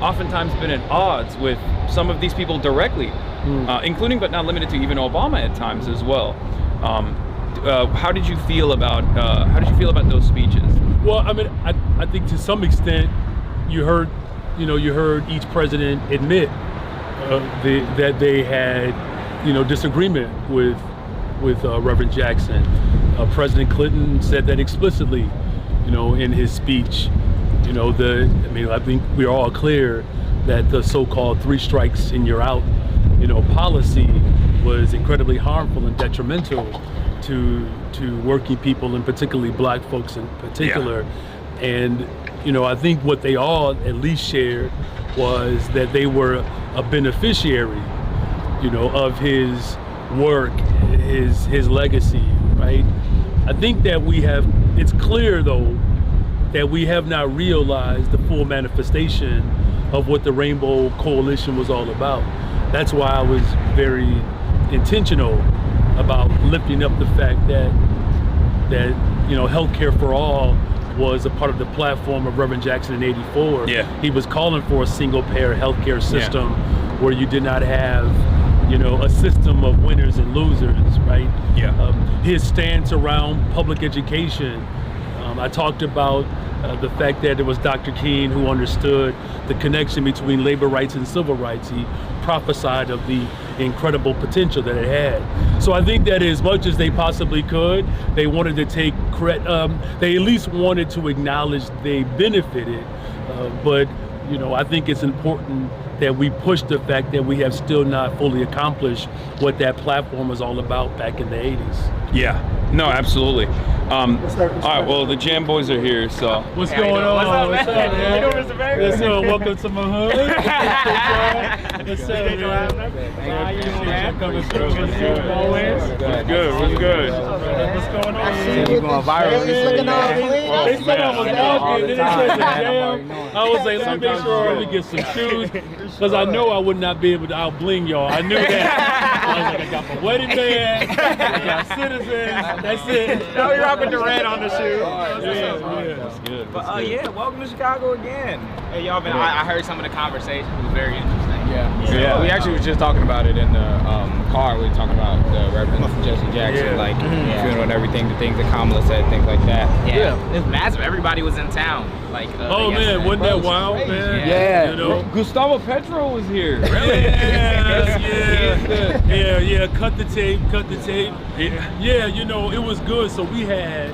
Speaker 2: oftentimes been at odds with some of these people directly, including but not limited to even Obama at times as well? How did you feel about those speeches?
Speaker 1: Well, I mean, I think to some extent you heard each president admit that they had disagreement with Reverend Jackson. President Clinton said that explicitly, in his speech. You know, I think we're all clear that the so-called 3 strikes and you're out, you know, policy was incredibly harmful and detrimental to working people, and particularly black folks in particular. And, you know, I think what they all at least shared was that they were a beneficiary, you know, of his work, his legacy, right? I think that it's clear though, that we have not realized the full manifestation of what the Rainbow Coalition was all about. That's why I was very intentional about lifting up the fact that you know, healthcare for all was a part of the platform of Reverend Jackson in '84.
Speaker 2: Yeah.
Speaker 1: He was calling for a single-payer healthcare system where you did not have, you know, a system of winners and losers, right?
Speaker 2: Yeah.
Speaker 1: His stance around public education. I talked about the fact that it was Dr. King who understood the connection between labor rights and civil rights. He prophesied of the incredible potential that it had. So I think that as much as they possibly could, they wanted to take credit. They at least wanted to acknowledge they benefited. But you know, I think it's important that we push the fact that we have still not fully accomplished what that platform was all about back in the 80s.
Speaker 2: Yeah. No, absolutely. All right, well, the Jam Boys are here, so.
Speaker 1: What's going on?
Speaker 3: What's up, man? How you doing, Mr. Baby?
Speaker 1: What's up? Welcome to my hood. What's up, man?
Speaker 3: How you doing, man?
Speaker 1: Coming through. What's good?
Speaker 2: What's good? What's good?
Speaker 1: What's going on?
Speaker 3: You going viral?
Speaker 1: They said I was out here. They said the Jam. I was like, let me make sure we get some shoes, because I know I would not be able to out bling y'all. I knew that. I was like, I got my wedding band, I got Citizens. That's it.
Speaker 3: Now you're rocking the red on the shoe.
Speaker 1: That's
Speaker 2: good.
Speaker 3: But yeah, welcome to Chicago again. Hey, y'all, man, I heard some of the conversation. It was very interesting.
Speaker 11: Yeah. We actually was just talking about it in the car. We were talking about the Reverend Jesse Jackson, like funeral and everything, the things that Kamala said, things like that.
Speaker 3: Yeah. It's massive. Everybody was in town. Like,
Speaker 1: oh man, wasn't that wild, man?
Speaker 11: Yeah.
Speaker 1: You know?
Speaker 2: Gustavo Petro was here.
Speaker 3: Really?
Speaker 1: Yeah. Cut the tape. Yeah, you know, it was good. So we had,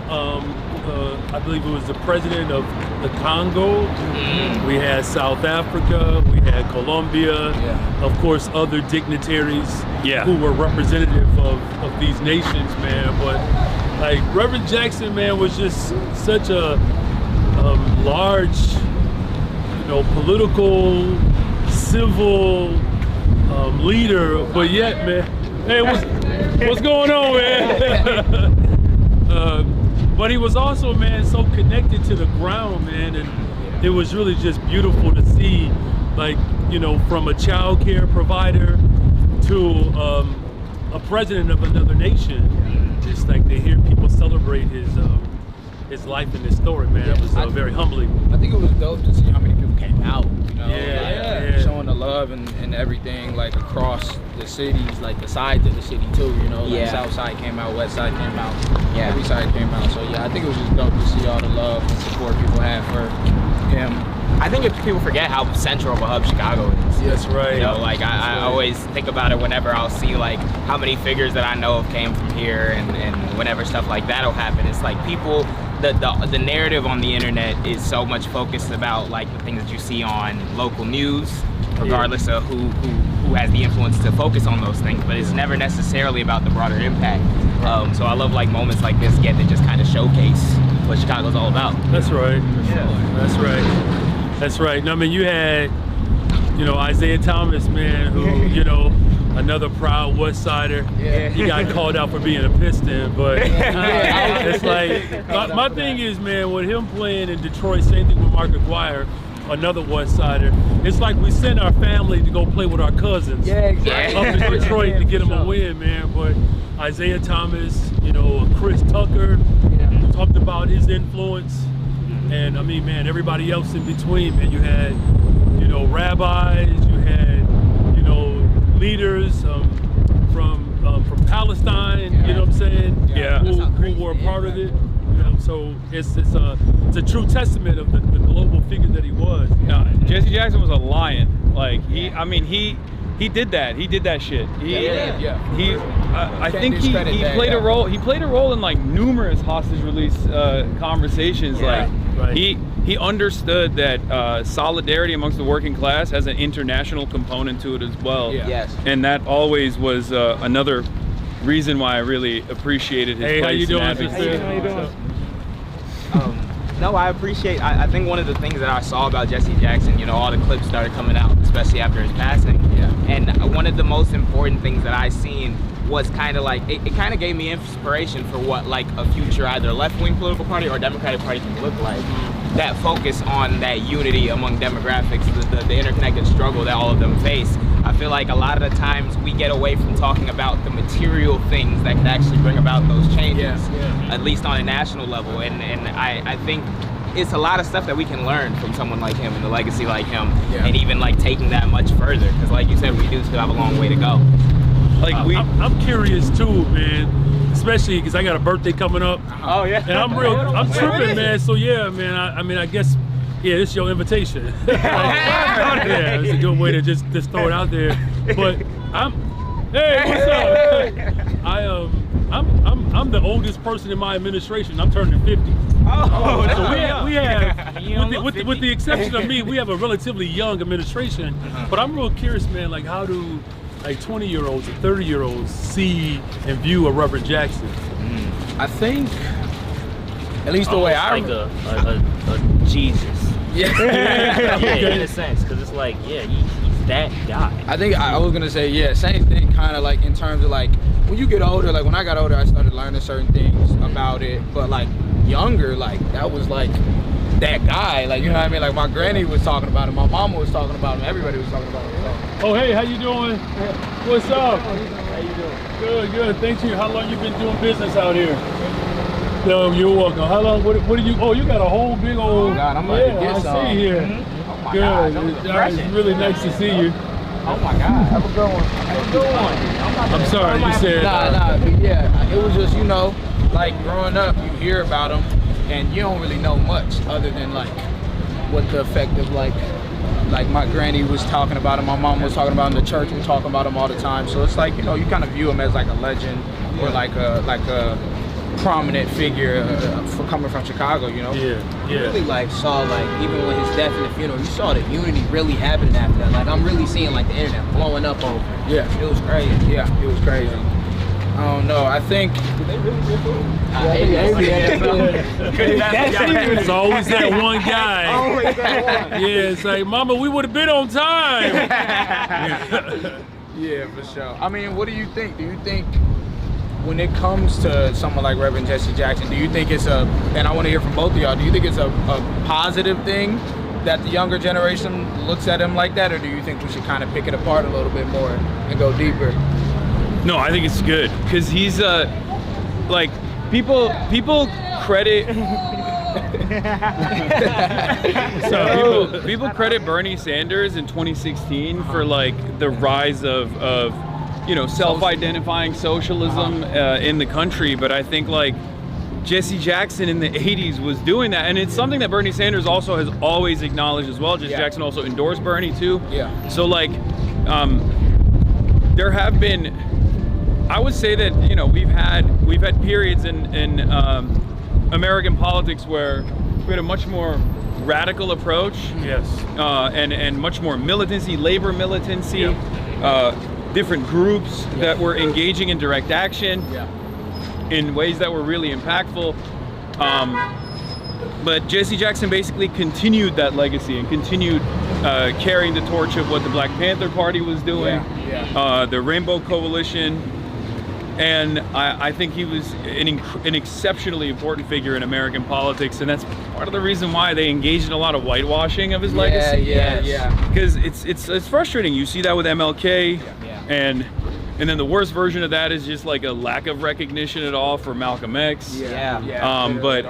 Speaker 1: I believe it was the president of the Congo. We had South Africa. We had Colombia. Of course, other dignitaries who were representative of these nations, man. But like Reverend Jackson, man, was just such a large, you know, political, civil leader, but yet, man, hey, what's going on, man? But he was also, man, so connected to the ground, man, and it was really just beautiful to see, like, you know, from a child care provider to a president of another nation. Just like to hear people celebrate his life and his story, man. It was very humbling.
Speaker 11: I think it was dope to see how many people came out, you know, showing the love and everything, like across the cities, like the sides of the city too, you know, like South Side came out, West Side came out, every side came out. So yeah, I think it was just dope to see all the love and support people have for him.
Speaker 3: I think if people forget how central of a hub Chicago is.
Speaker 1: That's right.
Speaker 3: You know, like I always think about it whenever I'll see like how many figures that I know of came from here, and whenever stuff like that'll happen, it's like people, the narrative on the internet is so much focused about like the things that you see on local news, regardless of who has the influence to focus on those things, but it's never necessarily about the broader impact. So I love like moments like this get to just kind of showcase what Chicago's all about.
Speaker 1: That's right. That's right. No, I mean, you had, you know, Isaiah Thomas, man, who, you know, another proud West Sider. He got called out for being a Piston, but it's like, my thing is, man, with him playing in Detroit, same thing with Mark McGuire, another West Sider. It's like we send our family to go play with our cousins up in Detroit to get them a win, man. But Isaiah Thomas, you know, Chris Tucker, talked about his influence. And I mean, man, everybody else in between, man. You had, you know, rabbis, you had, you know, leaders from Palestine, you know what I'm saying? Who were a part of it. You know, so it's a true testament of the global figure that he was.
Speaker 2: No, Jesse Jackson was a lion. Like he he did that. He did that shit. I think he
Speaker 11: discredit
Speaker 2: played a role. He played a role in like numerous hostage release conversations. He understood that solidarity amongst the working class has an international component to it as well.
Speaker 3: Yes.
Speaker 2: And that always was another reason why I really appreciated his place.
Speaker 1: How you doing,
Speaker 2: advocacy.
Speaker 1: How you doing?
Speaker 3: No, I appreciate. I think one of the things that I saw about Jesse Jackson, you know, all the clips started coming out, especially after his passing.
Speaker 11: Yeah.
Speaker 3: And one of the most important things that I seen was kind of like it kind of gave me inspiration for what like a future either left-wing political party or Democratic Party can look like. That focus on that unity among demographics, the interconnected struggle that all of them face. I feel like a lot of the times we get away from talking about the material things that could actually bring about those changes, at least on a national level. And I think it's a lot of stuff that we can learn from someone like him and a legacy like him, and even like taking that much further. Because like you said, we do still have a long way to go.
Speaker 1: Like I'm curious too, man. Especially because I got a birthday coming up.
Speaker 3: Oh yeah.
Speaker 1: And I'm tripping, man. So yeah, man. I mean, I guess, yeah, this is your invitation. Yeah, it's a good way to just throw it out there. But hey, what's up? I'm the oldest person in my administration. I'm turning 50.
Speaker 3: Oh,
Speaker 1: so we have with the exception of me, we have a relatively young administration. But I'm real curious, man. Like, how do like 20-year-olds and 30-year-olds see and view a Reverend Jackson?
Speaker 11: I think, at least the way I
Speaker 12: like a Jesus.
Speaker 11: Yeah.
Speaker 12: In a sense, because it's like, yeah, he's that guy.
Speaker 11: I think I was gonna say, yeah, same thing, kind of like in terms of like when you get older. Like when I got older, I started learning certain things about it. But like younger, like that was like that guy. Like, you know what I mean? Like my granny was talking about him, my mama was talking about him, everybody was talking about him. So.
Speaker 1: Oh, hey, how you doing? What's up? How you doing? Good. Thank you. How long you been doing business out here? No, you're welcome. How long? What do you? Oh, you got a whole big old.
Speaker 11: Oh God, I'm about to get
Speaker 1: I
Speaker 11: some.
Speaker 1: see here.
Speaker 11: Oh my
Speaker 1: Good.
Speaker 11: God,
Speaker 1: It's really nice to see you.
Speaker 11: Oh my God, have a good one. Have a good one.
Speaker 1: I'm sorry, you said.
Speaker 11: Nah, but yeah, it was just, you know, like growing up, you hear about them, and you don't really know much other than like what the effect of like my granny was talking about him, my mom was talking about him, the church was talking about him all the time. So it's like, you know, you kind of view him as like a legend or like a prominent figure for coming from Chicago, you know?
Speaker 12: You really like saw like, even with his death and the funeral, you saw the unity really happening after that. Like I'm really seeing like the internet blowing up over it.
Speaker 11: Yeah.
Speaker 12: It was crazy.
Speaker 11: Yeah, it was crazy. I don't know, I think...
Speaker 1: It's always that one guy.
Speaker 11: Always that one.
Speaker 1: Yeah, it's like, Mama, we would have been on time.
Speaker 11: Yeah, for sure. I mean, what do you think? Do you think when it comes to someone like Reverend Jesse Jackson, do you think it's and I want to hear from both of y'all, do you think it's a positive thing that the younger generation looks at him like that, or do you think we should kind of pick it apart a little bit more and go deeper?
Speaker 2: No, I think it's good because he's like people credit. So people credit Bernie Sanders in 2016 for like the rise of you know, self-identifying socialism in the country, but I think like Jesse Jackson in the 80s was doing that, and it's something that Bernie Sanders also has always acknowledged as well. Jesse Jackson also endorsed Bernie too.
Speaker 11: Yeah.
Speaker 2: So like there have been, I would say that, you know, we've had periods in American politics where we had a much more radical approach.
Speaker 1: Yes.
Speaker 2: And much more militancy, labor militancy, different groups that were engaging in direct action in ways that were really impactful. But Jesse Jackson basically continued that legacy and continued carrying the torch of what the Black Panther Party was doing, the Rainbow Coalition. And I think he was an exceptionally important figure in American politics, and that's part of the reason why they engaged in a lot of whitewashing of his legacy. Because it's frustrating. You see that with MLK, and then the worst version of that is just like a lack of recognition at all for Malcolm X. But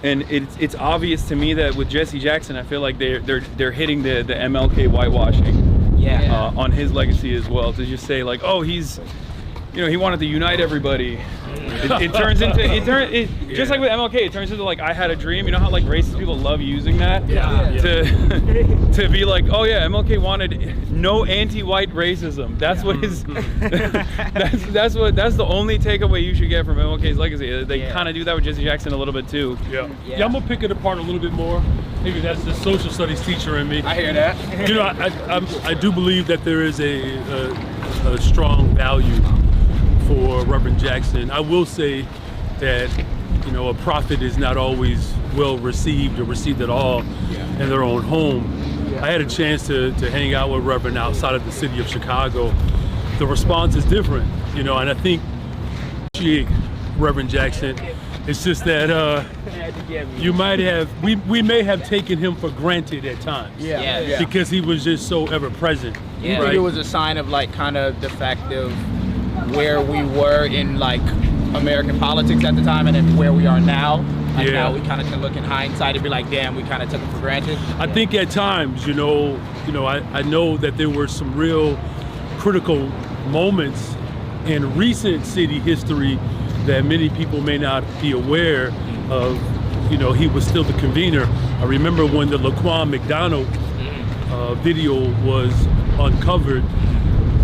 Speaker 2: it's obvious to me that with Jesse Jackson, I feel like they're hitting the MLK whitewashing on his legacy as well. To just say like, oh, he's he wanted to unite everybody. It turns into just like with MLK, it turns into like I had a dream. You know how like racist people love using that to be like, oh yeah, MLK wanted no anti-white racism. That's what his that's the only takeaway you should get from MLK's legacy. They kind of do that with Jesse Jackson a little bit too.
Speaker 1: Yeah, I'm gonna pick it apart a little bit more. Maybe that's the social studies teacher in me.
Speaker 11: I hear that.
Speaker 1: You know, I do believe that there is a strong value for Reverend Jackson. I will say that, you know, a prophet is not always well received or received at all in their own home. I had a chance to hang out with Reverend outside of the city of Chicago. The response is different, you know, and I think Reverend Jackson, it's just that you might have, we may have taken him for granted at times. Because he was just so ever present.
Speaker 11: You think it was a sign of like kind of the fact of where we were in like American politics at the time and then where we are now? Like now we kind of can look in hindsight and be like, damn, we kind of took it for granted.
Speaker 1: I think at times, you know, I know that there were some real critical moments in recent city history that many people may not be aware of. You know, he was still the convener. I remember when the Laquan McDonald video was uncovered,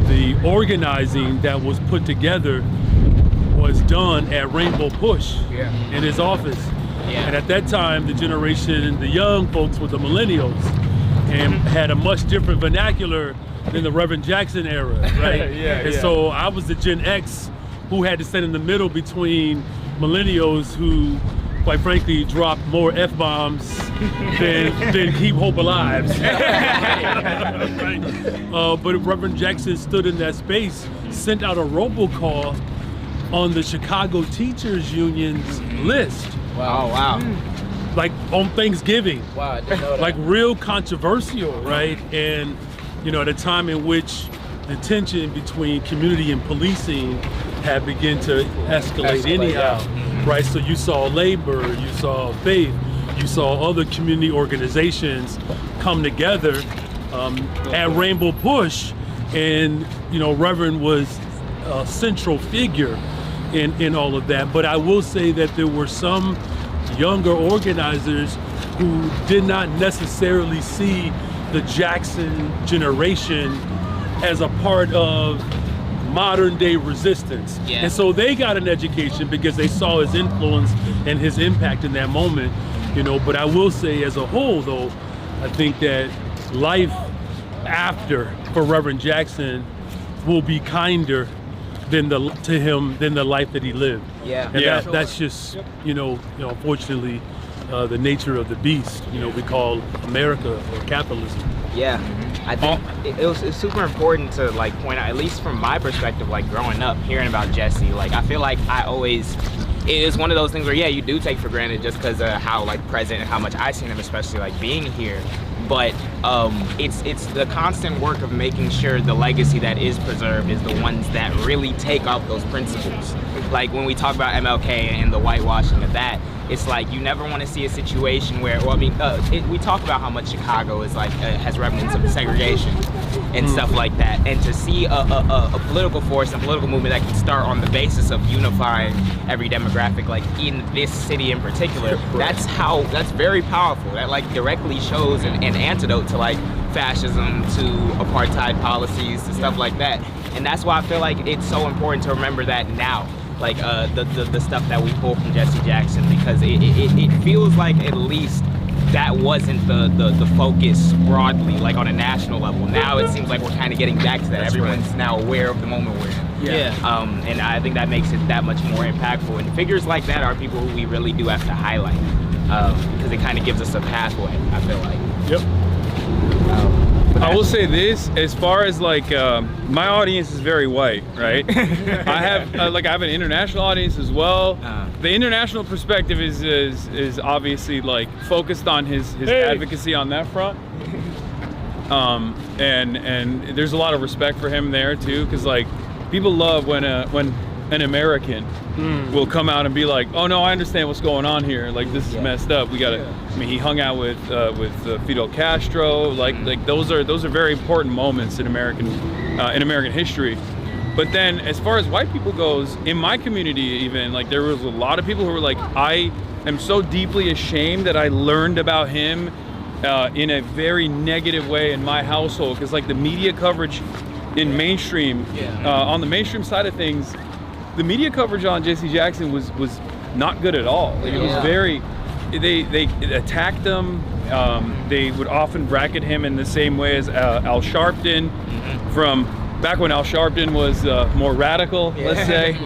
Speaker 1: the organizing that was put together was done at Rainbow Push in his office. And at that time, the generation, the young folks were the millennials and had a much different vernacular than the Reverend Jackson era, right? And so I was the Gen X who had to stand in the middle between millennials who, quite frankly, drop more F-bombs than keep hope alive. But Reverend Jackson stood in that space, sent out a robocall on the Chicago Teachers Union's list.
Speaker 11: Wow.
Speaker 1: Like on Thanksgiving.
Speaker 11: Wow, I didn't know that.
Speaker 1: Like real controversial, right? And, you know, at a time in which the tension between community and policing had begun to escalate anyhow. Right, so you saw labor, you saw faith, you saw other community organizations come together at Rainbow Push, and you know, Reverend was a central figure in all of that. But I will say that there were some younger organizers who did not necessarily see the Jackson generation as a part of modern day resistance. And so they got an education because they saw his influence and his impact in that moment, you know. But I will say as a whole though, I think that life after for Reverend Jackson will be kinder than the life that he lived. And that's just, you know, unfortunately the nature of the beast, you know, we call America or capitalism.
Speaker 3: I think it's super important to like point out, at least from my perspective, like growing up, hearing about Jesse, like I feel like it is one of those things where you do take for granted just because of how like present and how much I've seen him, especially like being here. But it's the constant work of making sure the legacy that is preserved is the ones that really take up those principles. Like when we talk about MLK and the whitewashing of that, it's like you never want to see a situation where, well, I mean, we talk about how much Chicago is like has remnants of segregation and stuff like that, and to see a political force and political movement that can start on the basis of unifying every demographic, like in this city in particular, that's very powerful. That like directly shows an antidote to like fascism, to apartheid policies, to stuff like that. And that's why I feel like it's so important to remember that now. Like the stuff that we pull from Jesse Jackson, because it feels like at least that wasn't the focus broadly, like on a national level. Now it seems like we're kind of getting back to that. Everyone's now aware of the moment we're in. And I think that makes it that much more impactful. And figures like that are people who we really do have to highlight, because it kind of gives us a pathway, I feel like.
Speaker 2: I will say this, as far as like my audience is very white, right? I have an international audience as well. The international perspective is obviously like focused on his advocacy on that front. And there's a lot of respect for him there too, because like people love when an American will come out and be like, oh no, I understand what's going on here. Like this is messed up. We gotta. I mean, he hung out with Fidel Castro. Like those are very important moments in American history. But then as far as white people goes, in my community even, like there was a lot of people who were like, I am so deeply ashamed that I learned about him in a very negative way in my household. Because like the media coverage in mainstream, on the mainstream side of things, the media coverage on Jesse Jackson was not good at all. Like, it was very, they attacked him. They would often bracket him in the same way as Al Sharpton from back when Al Sharpton was more radical, let's say.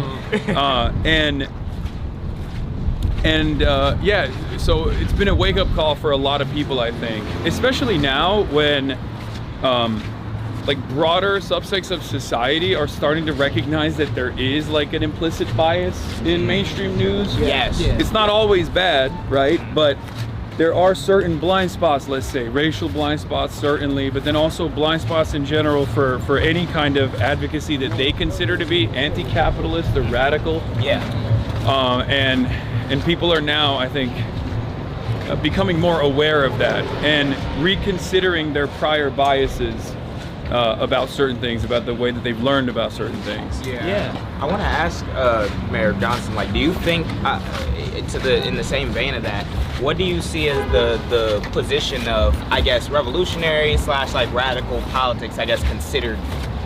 Speaker 2: So it's been a wake-up call for a lot of people, I think, especially now when like broader subsects of society are starting to recognize that there is like an implicit bias in mainstream news.
Speaker 3: Yes.
Speaker 2: It's not always bad, right? But there are certain blind spots, let's say, racial blind spots certainly, but then also blind spots in general for any kind of advocacy that they consider to be anti-capitalist or radical. And people are now, I think, becoming more aware of that and reconsidering their prior biases about certain things, about the way that they've learned about certain things.
Speaker 3: I want to ask Mayor Johnson, like, do you think, in the same vein of that, what do you see as the position of, I guess, revolutionary / like radical politics, I guess, considered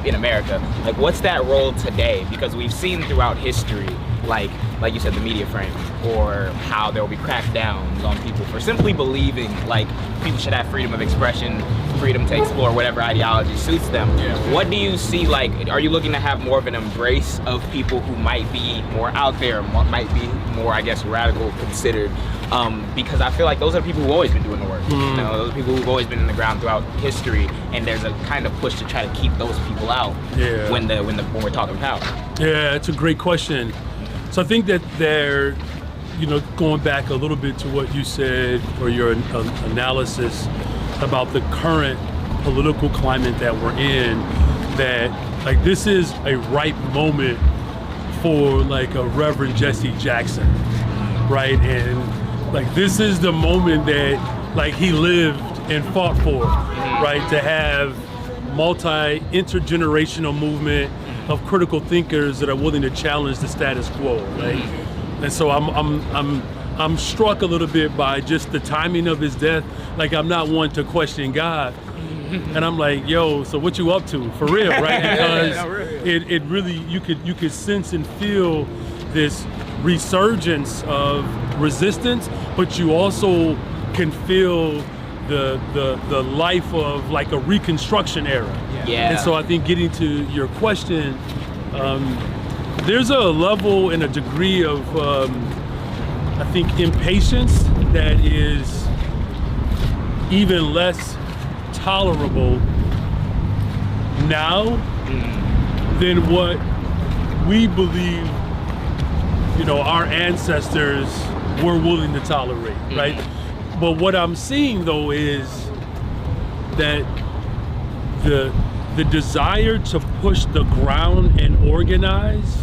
Speaker 3: in America? Like, what's that role today? Because we've seen throughout history, like you said, the media frame, or how there will be crackdowns on people for simply believing like people should have freedom of expression, freedom to explore whatever ideology suits them. What do you see, like, are you looking to have more of an embrace of people who might be more out there, might be more, I guess, radical considered? Because I feel like those are people who've always been doing the work. You know, those are people who've always been in the ground throughout history, and there's a kind of push to try to keep those people out when we're talking power.
Speaker 1: Yeah, it's a great question. So I think that they're, going back a little bit to what you said, or your analysis about the current political climate that we're in, that like this is a ripe moment for like a Reverend Jesse Jackson, right? And like this is the moment that like he lived and fought for, right? To have multi-intergenerational movement of critical thinkers that are willing to challenge the status quo, right? And so I'm struck a little bit by just the timing of his death. Like, I'm not one to question God, and I'm like, yo, so what you up to for real, right? Because it really, you could sense and feel this resurgence of resistance, but you also can feel the life of like a Reconstruction era. And so I think, getting to your question, there's a level and a degree of I think impatience that is even less tolerable now than what we believe our ancestors were willing to tolerate, right? But what I'm seeing though is that the desire to push the ground and organize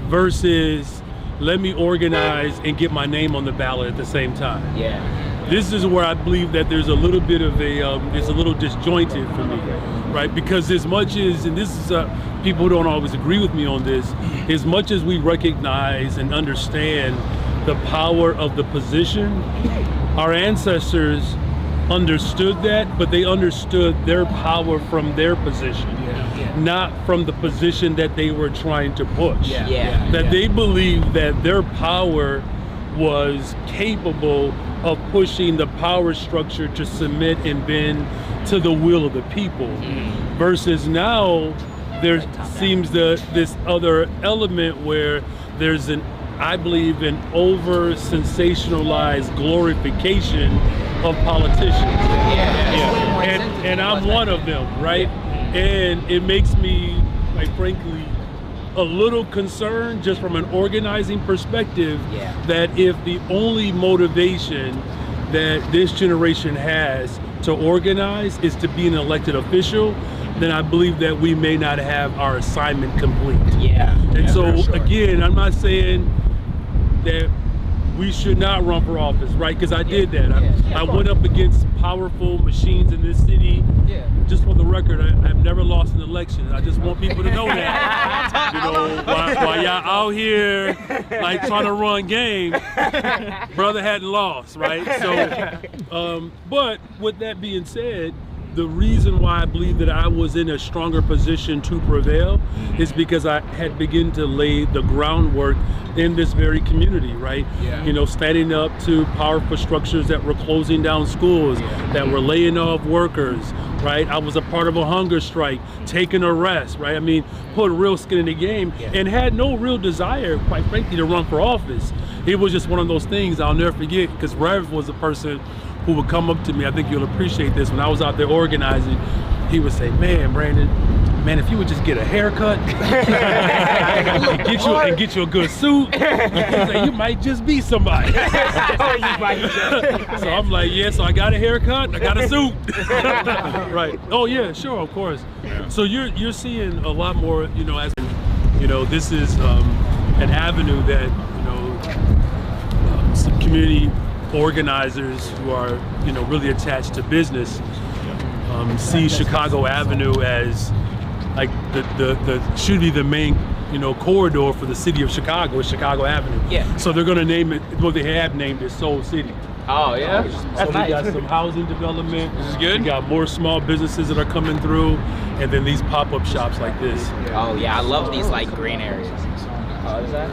Speaker 1: versus let me organize and get my name on the ballot at the same time. This is where I believe that there's a little bit of it's a little disjointed for me, right? Because as much as, and this is people who don't always agree with me on this, as much as we recognize and understand the power of the position, our ancestors understood that, but they understood their power from their position, not from the position that they were trying to push. They believed that their power was capable of pushing the power structure to submit and bend to the will of the people. Versus now, there seems this other element where there's I believe, an over sensationalized glorification of politicians. And I'm one of them, right? And it makes me, like, frankly, a little concerned just from an organizing perspective that if the only motivation that this generation has to organize is to be an elected official, then I believe that we may not have our assignment complete. Again, I'm not saying that we should not run for office, right? Because I did that. I went up against powerful machines in this city.
Speaker 12: Yeah.
Speaker 1: Just for the record, I've never lost an election. I just want people to know that. You know, while y'all out here like trying to run game, brother hadn't lost, right? So, but with that being said, the reason why I believe that I was in a stronger position to prevail is because I had begun to lay the groundwork in this very community, right?
Speaker 11: Yeah.
Speaker 1: You know, standing up to powerful structures that were closing down schools, that were laying off workers, right? I was a part of a hunger strike, taking arrests, right? I mean, put real skin in the game and had no real desire, quite frankly, to run for office. It was just one of those things I'll never forget, because Rev was a person who would come up to me. I think you'll appreciate this. When I was out there organizing, he would say, man, Brandon, man, if you would just get a haircut and get you a good suit, you might just be somebody. So I'm like, yeah, so I got a haircut, I got a suit. Right. Oh yeah, sure, of course. So you're seeing a lot more, you know, as you know, this is an avenue that, you know, some community organizers who are, you know, really attached to business see Chicago Avenue as like the should be the main, you know, corridor for the city of Chicago, is Chicago Avenue.
Speaker 3: Yeah.
Speaker 1: So they're gonna name it, well, they have named it Soul City.
Speaker 3: Oh yeah,
Speaker 1: So we got some housing development. This is good. We got more small businesses that are coming through, and then these pop-up shops like this.
Speaker 3: Oh yeah, I love these like green areas. Oh, is that?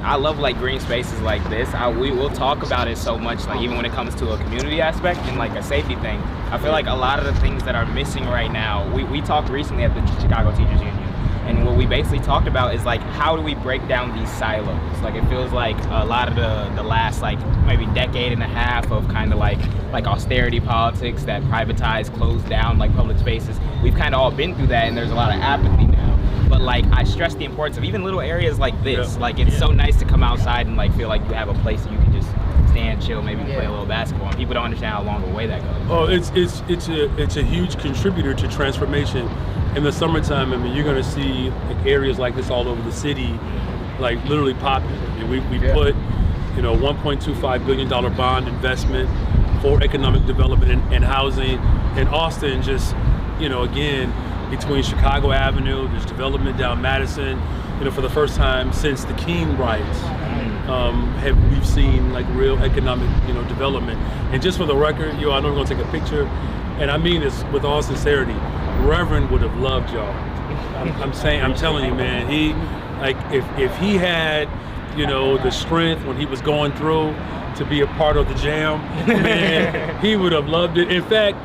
Speaker 3: I love like green spaces like this. We will talk about it so much, like even when it comes to a community aspect and like a safety thing. I feel like a lot of the things that are missing right now, we talked recently at the Chicago Teachers Union, and what we basically talked about is like, how do we break down these silos? Like it feels like a lot of the last like maybe decade and a half of kind of like austerity politics that privatize, close down like public spaces. We've kind of all been through that, and there's a lot of apathy now. But like I stress the importance of even little areas like this. Like it's so nice to come outside and like feel like you have a place that you can just stand, chill, maybe play a little basketball. And people don't understand how long a way that goes.
Speaker 1: Oh, it's a huge contributor to transformation. In the summertime, I mean, you're gonna see like areas like this all over the city, like literally popping. I mean, we put, you know, $1.25 billion bond investment for economic development and housing in Austin. Just, you know, again, between Chicago Avenue, there's development down Madison. You know, for the first time since the King riots, we've seen like real economic, you know, development. And just for the record, I know we're gonna take a picture, and I mean this with all sincerity. Reverend would have loved y'all. I'm telling you, man. He, like, if he had, you know, the strength when he was going through to be a part of the jam, man, he would have loved it. In fact,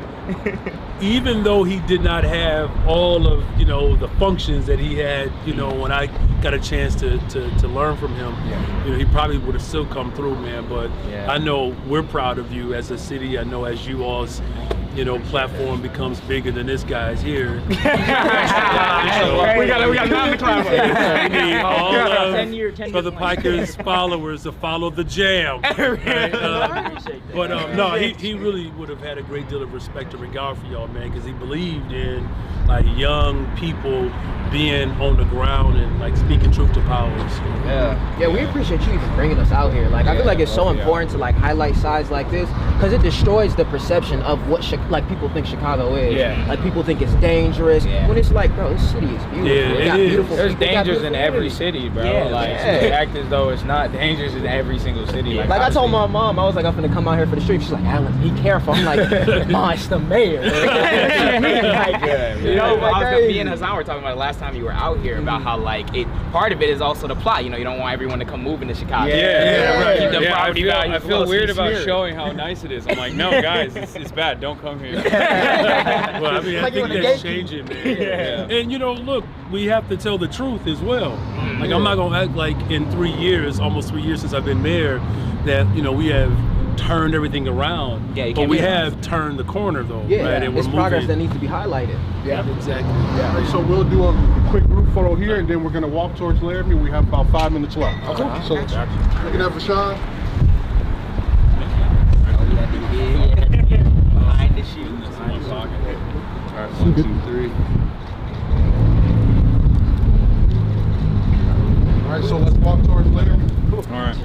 Speaker 1: even though he did not have all of, you know, the functions that he had, you know, when I got a chance to learn from him, you know, he probably would have still come through, man. But I know we're proud of you as a city. I know as you all's, you know, platform becomes bigger than this guy's here.
Speaker 3: We got 9 o'clock.
Speaker 1: We need all of Brother Piker's followers to follow the jam. Right? But no, he really would have had a great deal of respect and regard for y'all, man, because he believed in like young people being on the ground and like speaking truth to power. So,
Speaker 12: yeah, we appreciate you even bringing us out here. Like I feel like it's so important to like highlight sides like this, because it destroys the perception of what like people think Chicago is. Like people think it's dangerous. When it's like, bro, this city is beautiful.
Speaker 11: There's dangers in every city, bro. They act as though it's not dangerous in every single city. Like
Speaker 12: I told my mom, I was like, I'm gonna come out here for the street. She's like, Alan, be careful. I'm like, Ma, it's the mayor.
Speaker 3: You know, me and Hasan were talking about it last time you were out here about how like part of it is also the plot. You know, you don't want everyone to come move into Chicago.
Speaker 2: I feel weird about showing how nice it is. I'm like, no, guys, it's bad. Don't come here.
Speaker 1: Well, I mean, I think that's changing, man. And you know, look, we have to tell the truth as well. Like, I'm not gonna act like in 3 years, almost 3 years since I've been mayor, that, you know, we have turned everything around. But we have turned the corner though. Right? And
Speaker 12: it's progress that needs to be highlighted.
Speaker 1: Exactly.
Speaker 10: All right, so we'll do a quick group photo here, and then we're gonna walk towards Laramie. We have about 5 minutes left. Okay. So looking at Hasan.
Speaker 3: Behind the shoes.
Speaker 10: 1, 2, 3. All right, so let's walk towards Laramie.
Speaker 2: All right.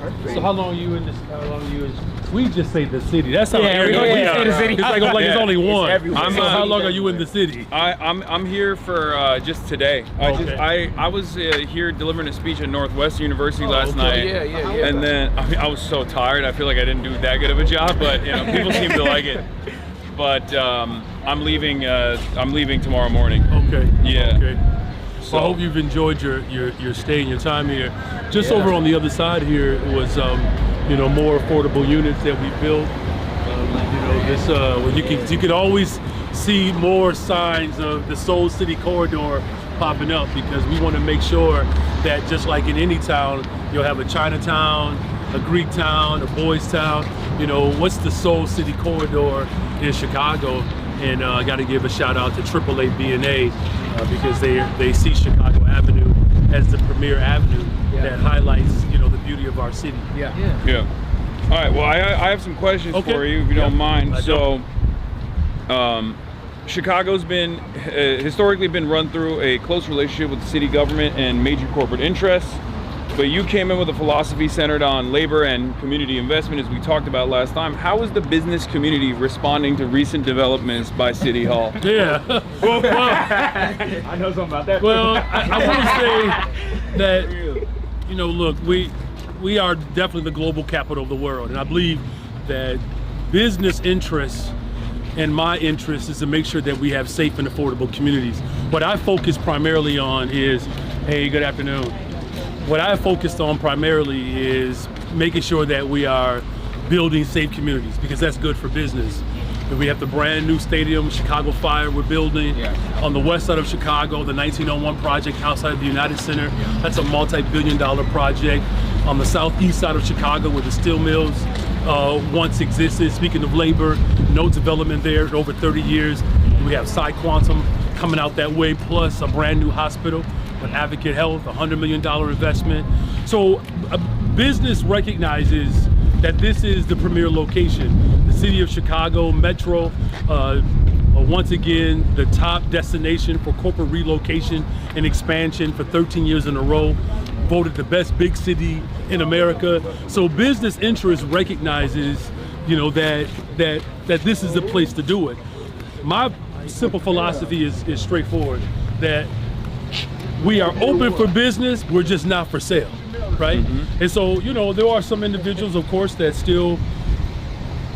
Speaker 1: how long you in this? How long you in? We just say the city. That's how
Speaker 2: everybody
Speaker 1: say the city. It's like it's only one.
Speaker 2: I'm,
Speaker 1: so how long are you in the city?
Speaker 2: I'm here for just today. I was here delivering a speech at Northwestern University last night. And then I was so tired. I feel like I didn't do that good of a job, but people seem to like it. But I'm leaving tomorrow morning.
Speaker 1: Okay.
Speaker 2: Yeah.
Speaker 1: Okay. So I hope you've enjoyed your stay and your time here. Just over on the other side here was more affordable units that we built. You can always see more signs of the Soul City corridor popping up, because we want to make sure that just like in any town, you'll have a Chinatown, a Greek town, a Boys town. What's the Soul City corridor in Chicago? And I got to give a shout out to AAA B&A because they see Chicago Avenue as the premier avenue that highlights the beauty of our city.
Speaker 2: Yeah. All right. Well, I have some questions for you, if you don't mind. Chicago's been historically been run through a close relationship with the city government and major corporate interests. But you came in with a philosophy centered on labor and community investment, as we talked about last time. How is the business community responding to recent developments by City Hall?
Speaker 1: Yeah. Well,
Speaker 7: I know something about that.
Speaker 1: Well, I want to say that, look, we are definitely the global capital of the world. And I believe that business interests and my interest is to make sure that we have safe and affordable communities. What I focus primarily on is, hey, good afternoon. What I focused on primarily is making sure that we are building safe communities, because that's good for business. And we have the brand new stadium, Chicago Fire, we're building. On the west side of Chicago, the 1901 project outside of the United Center. That's a multi-billion-dollar project. On the southeast side of Chicago, where the steel mills once existed. Speaking of labor, no development there in over 30 years. We have Psi Quantum coming out that way, plus a brand new hospital with Advocate Health, $100 million investment. So business recognizes that this is the premier location. The city of Chicago Metro, once again, the top destination for corporate relocation and expansion for 13 years in a row. Voted the best big city in America. So business interest recognizes, that this is the place to do it. My simple philosophy is straightforward, that we are open for business, we're just not for sale, right? And so, there are some individuals, of course, that still,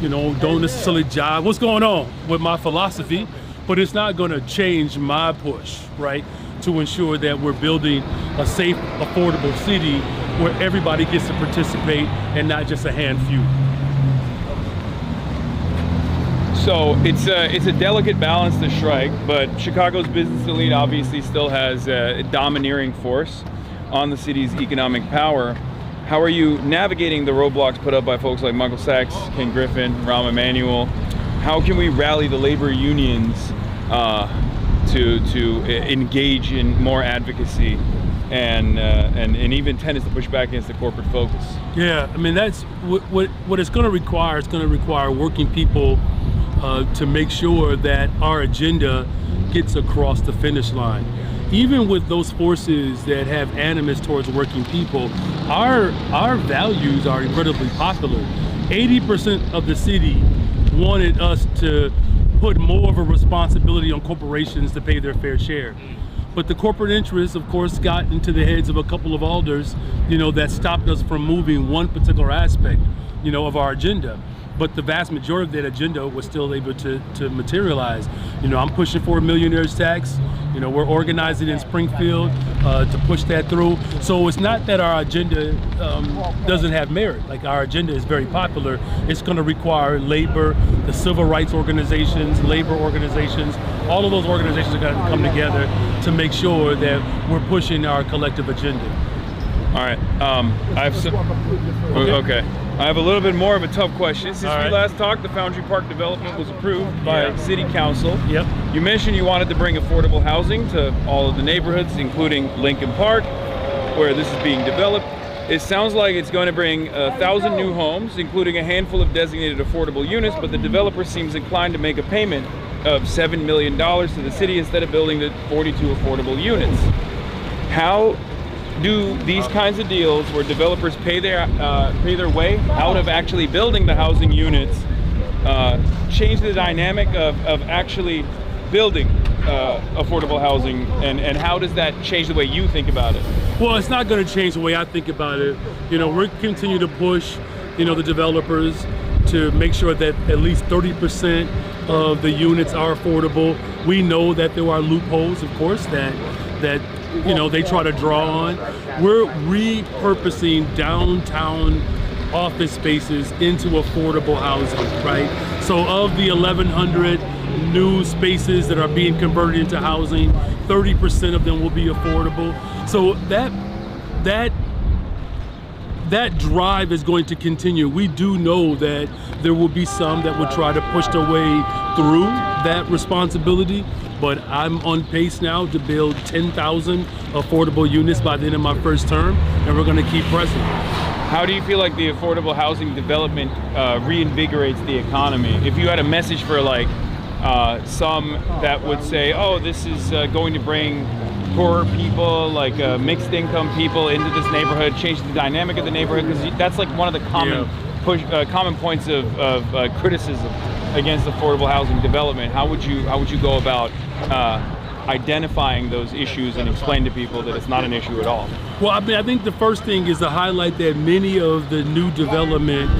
Speaker 1: don't necessarily jive what's going on with my philosophy, but it's not gonna change my push, right? To ensure that we're building a safe, affordable city where everybody gets to participate and not just a handful.
Speaker 2: So it's a delicate balance to strike, but Chicago's business elite obviously still has a domineering force on the city's economic power. How are you navigating the roadblocks put up by folks like Michael Sachs, Ken Griffin, Rahm Emanuel? How can we rally the labor unions to engage in more advocacy and even tendency to push back against the corporate focus?
Speaker 1: Yeah, I mean, that's what it's going to require. It's going to require working people to make sure that our agenda gets across the finish line. Even with those forces that have animus towards working people, our values are incredibly popular. 80% of the city wanted us to put more of a responsibility on corporations to pay their fair share. But the corporate interests, of course, got into the heads of a couple of alders, that stopped us from moving one particular aspect, of our agenda. But the vast majority of that agenda was still able to materialize. I'm pushing for a millionaire's tax. We're organizing in Springfield to push that through. So it's not that our agenda doesn't have merit. Like, our agenda is very popular. It's going to require labor, the civil rights organizations, labor organizations, all of those organizations are going to come together to make sure that we're pushing our collective agenda.
Speaker 2: All right. Okay. I have a little bit more of a tough question. Since we last talked, the Foundry Park development was approved by City Council.
Speaker 1: Yep.
Speaker 2: You mentioned you wanted to bring affordable housing to all of the neighborhoods, including Lincoln Park, where this is being developed. It sounds like it's going to bring 1,000 new homes, including a handful of designated affordable units, but the developer seems inclined to make a payment of $7 million to the city instead of building the 42 affordable units. How do these kinds of deals where developers pay their way out of actually building the housing units change the dynamic of actually building affordable housing, and how does that change the way you think about it?
Speaker 1: Well, it's not going to change the way I think about it. We're continue to push, the developers to make sure that at least 30% of the units are affordable. We know that there are loopholes, of course, that they try to draw on. We're repurposing downtown office spaces into affordable housing, right? So of the 1,100 new spaces that are being converted into housing, 30% of them will be affordable. So that drive is going to continue. We do know that there will be some that will try to push their way through that responsibility, but I'm on pace now to build 10,000 affordable units by the end of my first term, and we're going to keep pressing.
Speaker 2: How do you feel like the affordable housing development reinvigorates the economy? If you had a message for some that would say, oh, this is going to bring poorer people, like mixed income people into this neighborhood, change the dynamic of the neighborhood, because that's like one of the common points of criticism against affordable housing development. How would you go about identifying those issues and explain to people that it's not an issue at all?
Speaker 1: Well, I think the first thing is to highlight that many of the new development,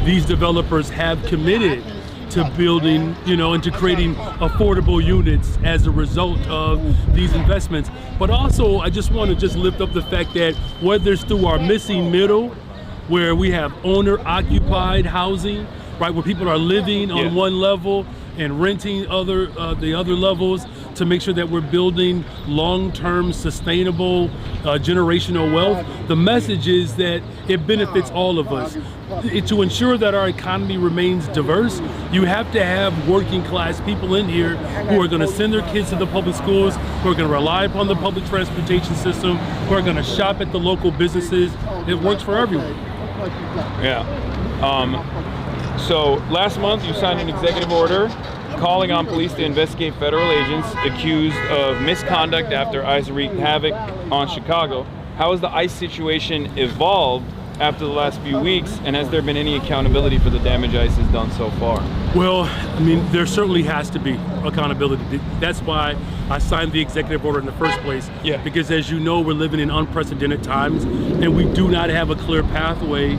Speaker 1: these developers have committed to building, and to creating affordable units as a result of these investments. But also, I just want to lift up the fact that whether it's through our missing middle, where we have owner-occupied housing, right, where people are living on one level and renting the other levels, to make sure that we're building long-term sustainable generational wealth. The message is that it benefits all of us. To ensure that our economy remains diverse, you have to have working class people in here who are going to send their kids to the public schools, who are going to rely upon the public transportation system, who are going to shop at the local businesses. It works for everyone.
Speaker 2: Yeah. So last month you signed an executive order calling on police to investigate federal agents accused of misconduct after ICE wreaked havoc on Chicago. How has the ICE situation evolved after the last few weeks, and has there been any accountability for the damage ICE has done so far?
Speaker 1: Well, there certainly has to be accountability. That's why I signed the executive order in the first place. Yeah. Because as you know, we're living in unprecedented times, and we do not have a clear pathway,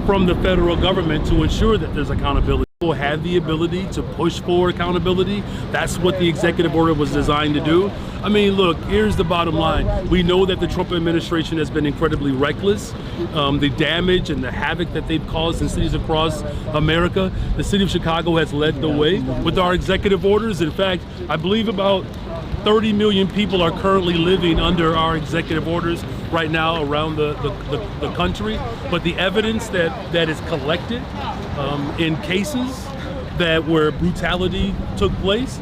Speaker 1: from the federal government to ensure that there's accountability. People have the ability to push for accountability. That's what the executive order was designed to do. Look, here's the bottom line. We know that the Trump administration has been incredibly reckless. The damage and the havoc that they've caused in cities across America. The city of Chicago has led the way with our executive orders. In fact, I believe about 30 million people are currently living under our executive orders right now around the country. But the evidence that is collected in cases where brutality took place,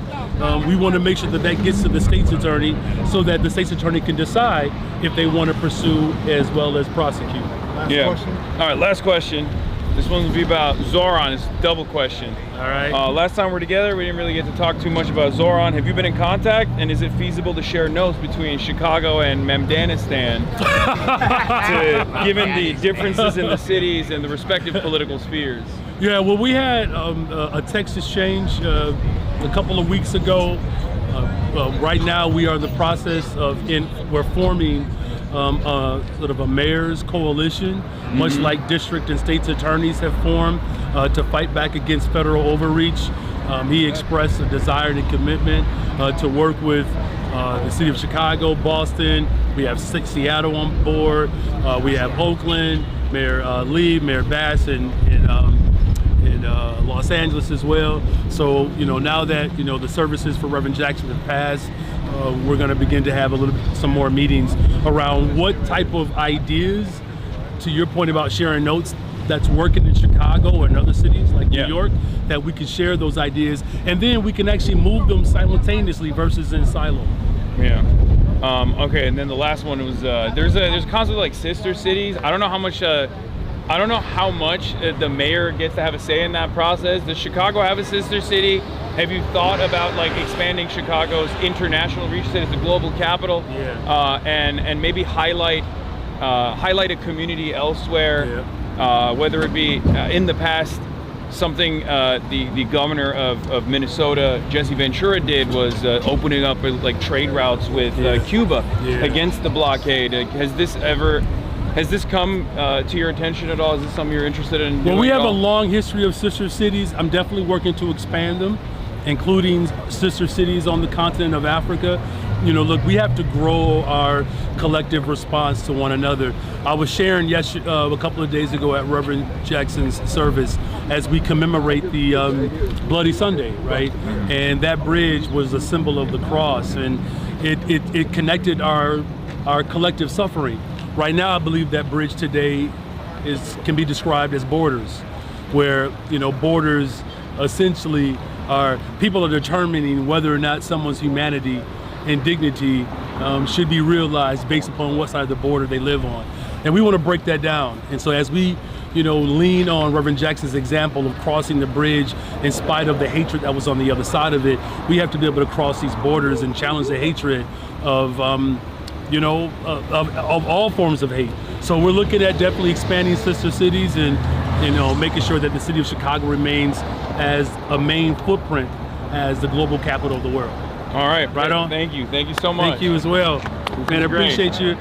Speaker 1: we want to make sure that gets to the state's attorney so that the state's attorney can decide if they want to pursue as well as prosecute.
Speaker 10: Last question.
Speaker 2: All right, last question. This one will be about Zoran. It's a double question.
Speaker 1: All right.
Speaker 2: Last time we were together, we didn't really get to talk too much about Zoran. Have you been in contact? And is it feasible to share notes between Chicago and Memdanistan, given the differences in the cities and the respective political spheres?
Speaker 1: Yeah, well, we had a text exchange a couple of weeks ago. Right now, we are in the process we're forming sort of a mayor's coalition, much like district and state's attorneys have formed to fight back against federal overreach. He expressed a desire and commitment to work with the city of Chicago, Boston. We have Seattle on board. We have Oakland, Mayor Lee, Mayor Bass, and Los Angeles as well. So, now that, the services for Reverend Jackson have passed, we're going to begin to have some more meetings around what type of ideas, to your point about sharing notes, that's working in Chicago and other cities like New York, that we can share those ideas, and then we can actually move them simultaneously versus in silo.
Speaker 2: Yeah. Okay, and then the last one was there's a concept like sister cities. I don't know how much I don't know how much the mayor gets to have a say in that process. Does Chicago have a sister city? Have you thought about like expanding Chicago's international reach as the global capital?
Speaker 1: Yeah.
Speaker 2: And maybe highlight a community elsewhere, whether it be in the past. Something the governor of Minnesota, Jesse Ventura, did was opening up like trade routes with Cuba against the blockade. Has this come to your attention at all? Is this something you're interested in?
Speaker 1: Well, we have a long history of sister cities. I'm definitely working to expand them, including sister cities on the continent of Africa. You know, look, we have to grow our collective response to one another. I was sharing a couple of days ago at Reverend Jackson's service as we commemorate the Bloody Sunday, right? And that bridge was a symbol of the cross, and it connected our collective suffering. Right now, I believe that bridge today can be described as borders, where, you know, borders essentially are, people are determining whether or not someone's humanity and dignity should be realized based upon what side of the border they live on. And we want to break that down. And so as we, you know, lean on Reverend Jackson's example of crossing the bridge in spite of the hatred that was on the other side of it, we have to be able to cross these borders and challenge the hatred of, you know, of all forms of hate. So we're looking at definitely expanding sister cities and, you know, making sure that the city of Chicago remains as a main footprint as the global capital of the world.
Speaker 2: All right,
Speaker 1: right on.
Speaker 2: Thank you so much.
Speaker 1: Thank you as well, man. I appreciate you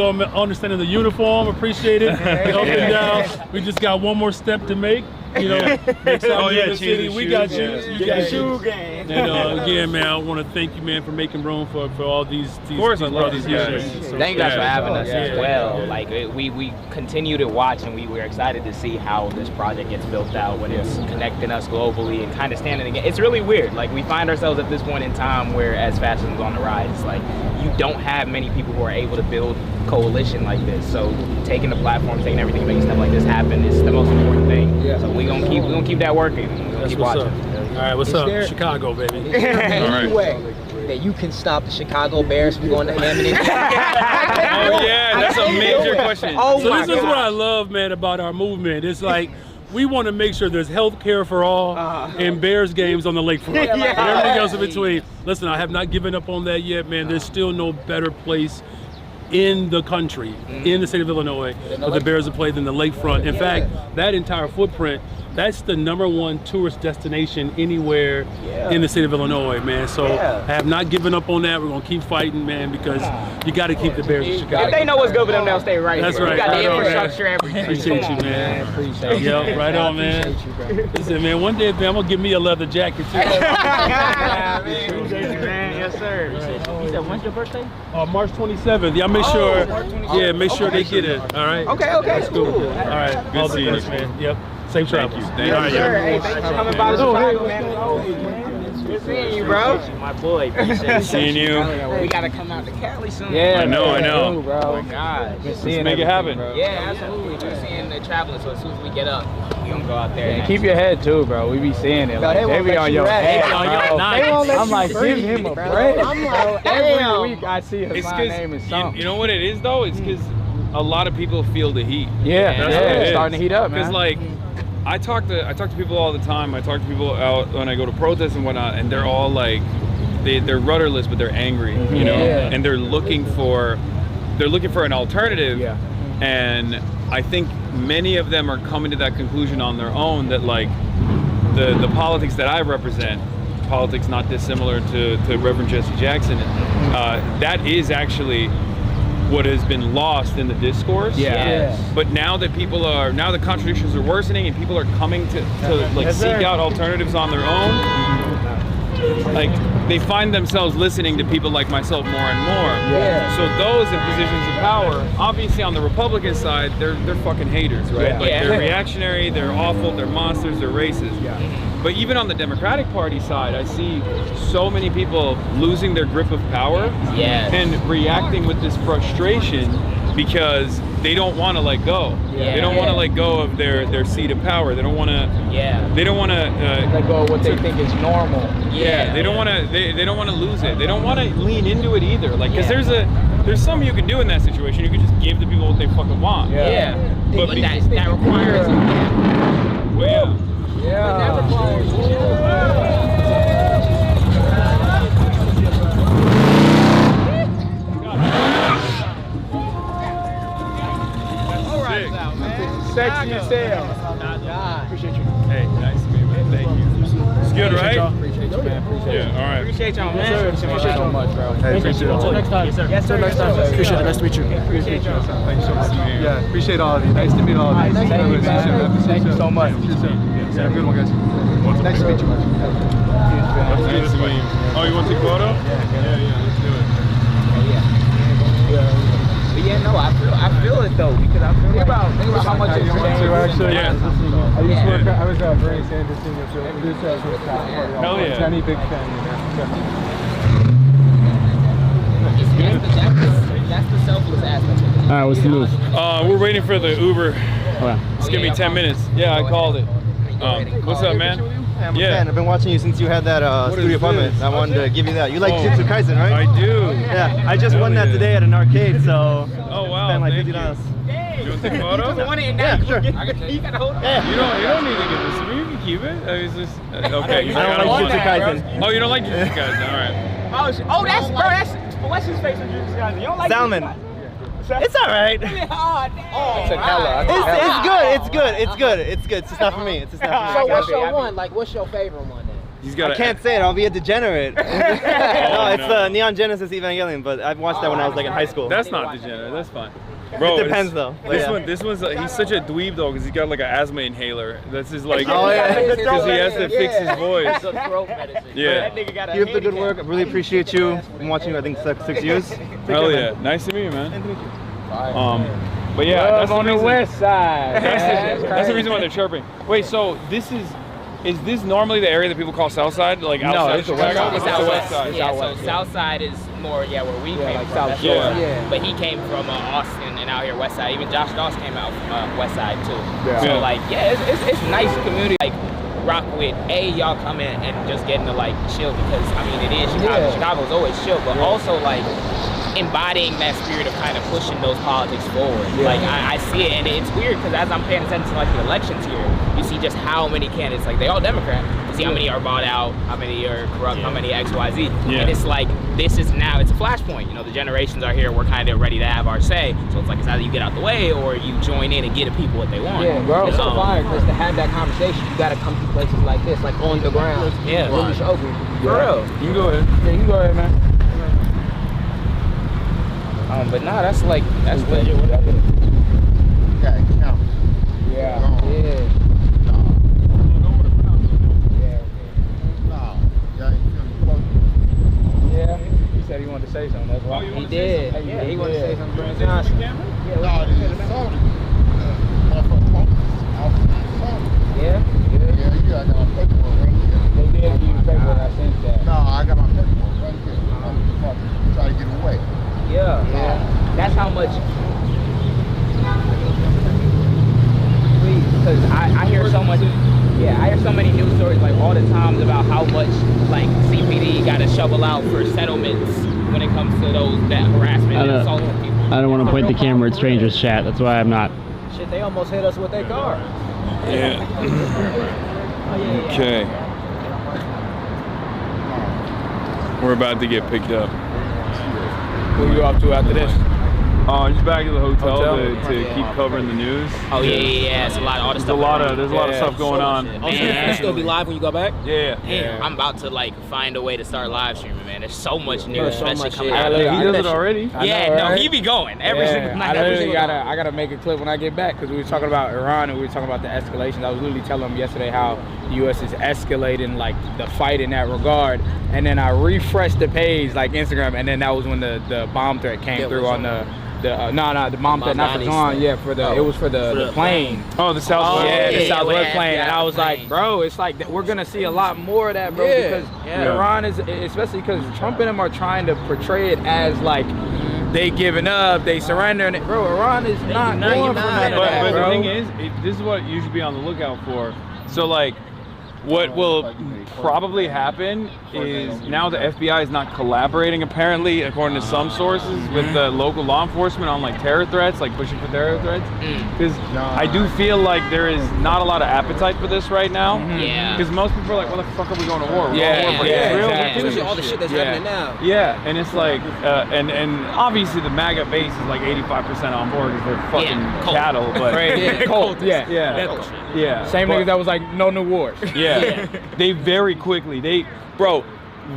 Speaker 1: understanding the uniform. Appreciate it. Up and down. We just got one more step to make. You know, next time we're in the city, we got you. You got shoe game. And again, man, I want to thank you, man, for making room for all these brothers here.
Speaker 3: Thank you guys for having us as well. Like we continue to watch, and we're excited to see how this project gets built out when it's connecting us globally and kind of standing again. It's really weird. Like we find ourselves at this point in time where, as fascism's on the rise, like you don't have many people who are able to build coalition like this. So taking the platform, taking everything, making stuff like this happen is the most important thing. Yeah. So we're gonna keep that working. We're gonna keep watching.
Speaker 1: All right, what's up? Chicago, baby.
Speaker 12: Is there any way that you can stop the Chicago Bears from going to Hammond?
Speaker 2: Oh yeah, that's a major question.
Speaker 1: So this is what I love, man, about our movement. It's like we want to make sure there's health care for all and Bears games on the lakefront. And everything else in between. Listen, I have not given up on that yet, man. There's still no better place in the country, in the state of Illinois, for the Bears to play than the lakefront. In fact, that entire footprint, that's the #1 tourist destination anywhere in the state of Illinois, man. So I have not given up on that. We're gonna keep fighting, man, because you got to keep the Bears in Chicago.
Speaker 3: If they know what's good for them, they'll stay right
Speaker 1: That's
Speaker 3: here.
Speaker 1: right.
Speaker 3: We got
Speaker 1: right
Speaker 3: the
Speaker 1: on,
Speaker 3: infrastructure,
Speaker 1: man.
Speaker 3: everything.
Speaker 1: Appreciate you, man.
Speaker 12: Appreciate you.
Speaker 1: Yep, right on, man.
Speaker 12: Appreciate you, bro.
Speaker 1: Listen, man, one day, man, I'm gonna give me a leather jacket too.
Speaker 3: Appreciate you, man. Yes, sir. You said, when's your birthday?
Speaker 1: March 27th. Y'all make sure. Yeah, make sure they get it. All right.
Speaker 3: Okay.
Speaker 1: That's cool.
Speaker 3: Cool.
Speaker 1: All right.
Speaker 2: Good seeing you,
Speaker 1: man. Yep. Safe travels.
Speaker 2: Thank you.
Speaker 1: All right,
Speaker 3: Sir, hey, thanks for coming by the Chicago, man. Good seeing you, bro. My boy.
Speaker 2: Seeing you.
Speaker 3: We gotta come out to Cali soon.
Speaker 2: I know.
Speaker 3: Bro. Oh my God.
Speaker 2: Let's make it happen.
Speaker 3: Yeah, absolutely. We're seeing the traveling, so as soon as we get up, we gonna go out there.
Speaker 11: And keep your head too, bro. We be seeing it. Like, they be on your head. I'm like, give him a break. I'm like, every week I see his name is something.
Speaker 2: You know what it is though? It's because a lot of people feel the heat.
Speaker 11: It's starting to heat up, man.
Speaker 2: Because like, I talk to people all the time. I talk to people out when I go to protests and whatnot, and they're all like, they're rudderless, but they're angry, you know, and they're looking for an alternative. And I think many of them are coming to that conclusion on their own, that like the politics that I represent, politics not dissimilar to Reverend Jesse Jackson, that is actually what has been lost in the discourse. But now that now the contradictions are worsening and people are coming to like seek out alternatives on their own, like they find themselves listening to people like myself more and more. So those in positions of power, obviously on the Republican side, they're fucking haters, right? Like they're reactionary, they're awful, they're monsters, they're racist. But even on the Democratic Party side, I see so many people losing their grip of power and reacting with this frustration because they don't want to let go. They don't want to let go of their seat of power. They don't want to. They don't want to
Speaker 11: let go of what they think is normal.
Speaker 2: They don't want to. They don't want to lose it. They don't want to lean into it either. Like, because there's something you can do in that situation. You can just give the people what they fucking want.
Speaker 3: Yeah.
Speaker 2: But
Speaker 3: that requires.
Speaker 2: Well, yeah.
Speaker 12: But that requires.
Speaker 11: Sexy as hell. Appreciate you.
Speaker 2: Hey, nice to meet you, man. Thank you. It's good, right?
Speaker 11: Appreciate you, man. Appreciate you.
Speaker 2: Yeah, all right.
Speaker 3: Appreciate y'all, man.
Speaker 11: Appreciate you so much, bro.
Speaker 10: Hey, appreciate it.
Speaker 11: Until next time. Yes, sir.
Speaker 3: Yes, sir.
Speaker 11: Until next time. Appreciate it. Nice to meet you.
Speaker 3: Appreciate y'all.
Speaker 10: Thanks so much. Yeah, appreciate all of you. Nice to meet all of you.
Speaker 11: Thank you, man. Thank you so much.
Speaker 10: Yeah, have a good one, guys. Nice to meet you, man.
Speaker 2: Nice to meet you. Oh, you want to take a photo? Yeah, let's do it.
Speaker 3: But yeah, no, I feel it though, because I feel think about how much it's
Speaker 10: actually.
Speaker 2: Yeah.
Speaker 10: I was Bernie Sanders senior, so this was
Speaker 2: Hell yeah.
Speaker 10: Any big fan.
Speaker 3: That's the selfless aspect of it.
Speaker 13: All right, what's the move?
Speaker 2: We're waiting for the Uber.
Speaker 13: Okay.
Speaker 2: Just give me 10 minutes. Yeah, I called it. What's up, man?
Speaker 14: I'm a fan. I've been watching you since you had that studio apartment. I wanted to give you that. You like Jujutsu Kaisen, right?
Speaker 2: I do.
Speaker 14: Yeah, I just won that today at an arcade, so.
Speaker 2: Oh wow,
Speaker 14: spent like
Speaker 2: thank
Speaker 14: $50.
Speaker 2: you. You want to take a photo?
Speaker 14: Yeah, sure.
Speaker 3: You gotta hold it.
Speaker 2: You don't need to give this to me. You can keep it. It's just okay.
Speaker 14: I don't like Jujutsu Kaisen.
Speaker 2: Oh, you don't like Jujutsu Kaisen? All right.
Speaker 3: That's what's his face in Jujutsu Kaisen? You don't like
Speaker 14: Salmon. It's alright.
Speaker 3: It's
Speaker 14: good. It's good. It's just not for me. It's just not for me.
Speaker 12: So what's your one? Like, what's your favorite one then?
Speaker 14: I can't say it. I'll be a degenerate. No, it's the Neon Genesis Evangelion, but I've watched that when I was like in high school.
Speaker 2: That's not degenerate. That's fine. Bro,
Speaker 14: it depends though.
Speaker 2: This one's he's such a dweeb though because he's got like an asthma inhaler. That's his like.
Speaker 14: Oh yeah.
Speaker 2: Because he has to fix his voice.
Speaker 3: It's a throat medicine.
Speaker 2: Yeah.
Speaker 14: Keep up the good work. I really appreciate you. I've been watching you I think 6 years.
Speaker 2: Hell yeah. Nice to meet you, man. But yeah, that's
Speaker 11: on the west side.
Speaker 2: That's the reason why they're chirping. Wait, so this is this normally the area that people call South Side? Like outside of Chicago?
Speaker 3: It's out west. Yeah, so South Side is more where we came from.
Speaker 11: South
Speaker 3: Shore.
Speaker 11: Yeah.
Speaker 3: But he came from Austin and out here West Side. Even Josh Doss came out from West Side too.
Speaker 11: Yeah.
Speaker 3: So like, it's nice community. Like rock with y'all come in and just getting to like chill because I mean it is Chicago.
Speaker 12: Yeah.
Speaker 3: Chicago's always chill, but also like embodying that spirit of kind of pushing those politics forward.
Speaker 12: Yeah.
Speaker 3: Like I see it, and it's weird because as I'm paying attention to like the elections here, you see just how many candidates, like they all Democrat. You see how many are bought out, how many are corrupt, how many X, Y, Z.
Speaker 2: Yeah.
Speaker 3: And it's like this is now it's a flashpoint. You know, the generations are here. We're kind of ready to have our say. So it's like it's either you get out the way or you join in and get the people what they want.
Speaker 12: Yeah, bro. It's so fire because to have that conversation, you gotta come to places like this, like on the ground.
Speaker 3: Yeah.
Speaker 12: Really show people.
Speaker 3: For real.
Speaker 2: You can go ahead.
Speaker 11: Yeah, you go ahead, man.
Speaker 3: But nah, that's legit.
Speaker 11: Yeah. Yeah. He said he wanted to say something. That's why.
Speaker 12: He did.
Speaker 3: Yeah, he wanted to say something.
Speaker 11: Brandon Johnson.
Speaker 12: Yeah.
Speaker 11: They did give you paper and I sent that.
Speaker 15: No, I got my paperwork right here. I'm trying to get away.
Speaker 3: Yeah. That's how much. Please, because I hear so much. Yeah, I hear so many news stories like all the times about how much like CPD got to shovel out for settlements when it comes to that harassment and assaulting people.
Speaker 13: I don't want to point the camera at strangers chat. That's why I'm not.
Speaker 12: Shit, they almost hit us with their car.
Speaker 2: Yeah. Okay. We're about to get picked up.
Speaker 11: Who you off to after this?
Speaker 2: Just back to the hotel to keep covering the news.
Speaker 3: Oh yeah. It's a lot of all the stuff.
Speaker 2: There's a lot of stuff going on.
Speaker 12: You'll still be live when you go back?
Speaker 2: Yeah.
Speaker 3: I'm about to like find a way to start live streaming, man. There's so much news,
Speaker 12: so
Speaker 3: especially
Speaker 12: much
Speaker 3: coming
Speaker 12: shit.
Speaker 3: out.
Speaker 2: He does it already.
Speaker 3: He be going every single night.
Speaker 11: I gotta make a clip when I get back because we were talking about Iran and we were talking about the escalations. I was literally telling them yesterday how the U.S. is escalating like the fight in that regard, and then I refreshed the page like Instagram, and then that was when the bomb threat came through on the bomb threat, not for John, it was for the plane.
Speaker 2: Oh, the Southwest.
Speaker 11: The Southwest plane, and I was like, bro, it's like we're gonna see a lot more of that, bro, because Iran is, especially because Trump and them are trying to portray it as like they giving up, they surrendering it, bro. Iran is not going for none of that,
Speaker 2: but
Speaker 11: bro.
Speaker 2: the thing is, this is what you should be on the lookout for. So like, What will probably happen is now the FBI is not collaborating, apparently, according to some sources, with the local law enforcement on like terror threats, like pushing for terror threats. Because I do feel like there is not a lot of appetite for this right now.
Speaker 3: Yeah.
Speaker 2: Because most people are like, "What the fuck are we going to war?
Speaker 12: Especially all the shit that's happening now.
Speaker 2: Yeah, and it's like, and obviously the MAGA base is like 85% on board because they're fucking cattle, but
Speaker 11: Cold. Yeah. Same niggas that was like, no new wars.
Speaker 2: Yeah. They very quickly, bro,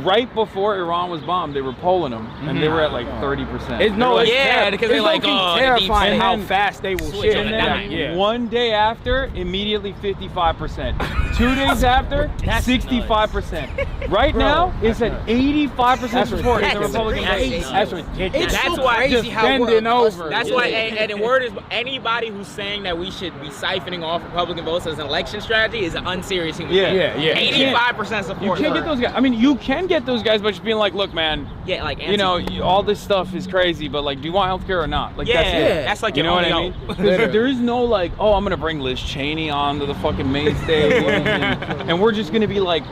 Speaker 2: right before Iran was bombed, they were polling them, and they were at like 30%.
Speaker 3: Because they're like,
Speaker 11: terrifying how fast they will shit.
Speaker 2: And then one day after, immediately 55%. 2 days after, 65%. Right now, it's at 85% support in the Republican base.
Speaker 11: That's ridiculous.
Speaker 3: That's why
Speaker 11: just bending over.
Speaker 3: That's why, and the word is, anybody who's saying that we should be siphoning off Republican votes as an election strategy is an unserious human being. 85% support.
Speaker 2: You can't get those guys. I mean, you can get those guys, but just being like, look, man.
Speaker 3: Yeah, like
Speaker 2: you know, all this stuff is crazy, but like, do you want healthcare or not? Like, that's it.
Speaker 3: That's like,
Speaker 2: you know what I mean? There is no like, oh, I'm gonna bring Liz Cheney onto the fucking main stage, and we're just gonna be like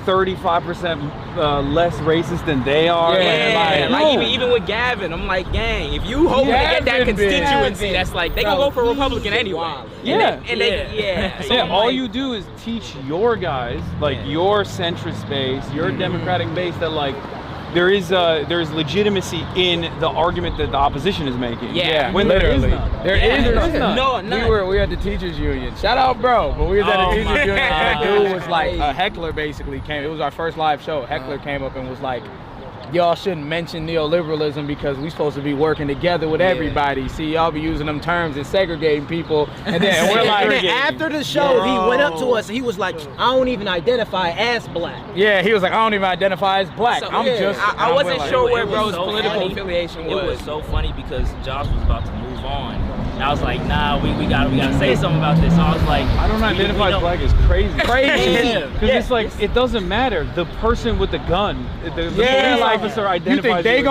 Speaker 2: 35% less racist than they are.
Speaker 3: Even with Gavin, I'm like, gang, if you hope to get that constituency, that's like, they gonna go for Republican anyway.
Speaker 2: All you do is teach your guys, like your centrist base, your Democratic base, that like there's legitimacy in the argument that the opposition is making.
Speaker 11: When literally there is none.
Speaker 3: No,
Speaker 11: we were at the teachers union. Shout out, bro. But we was at the teachers union, and the dude was like, a heckler basically came. It was our first live show. Heckler came up and was like, y'all shouldn't mention neoliberalism because we supposed to be working together with everybody. See, y'all be using them terms and segregating people. And then we're like,
Speaker 12: and then after the show, he went up to us and he was like, I don't even identify as black.
Speaker 11: Yeah, he was like, I don't even identify as black.
Speaker 3: So,
Speaker 11: I
Speaker 3: wasn't sure where bro's political affiliation was.
Speaker 16: It was so funny because Josh was about to move on. And I was like, nah, we gotta say something about this. So I was like,
Speaker 2: I don't identify as black is crazy. Because it's like, it doesn't matter. The person with the gun, the police officer identifies.
Speaker 11: You think they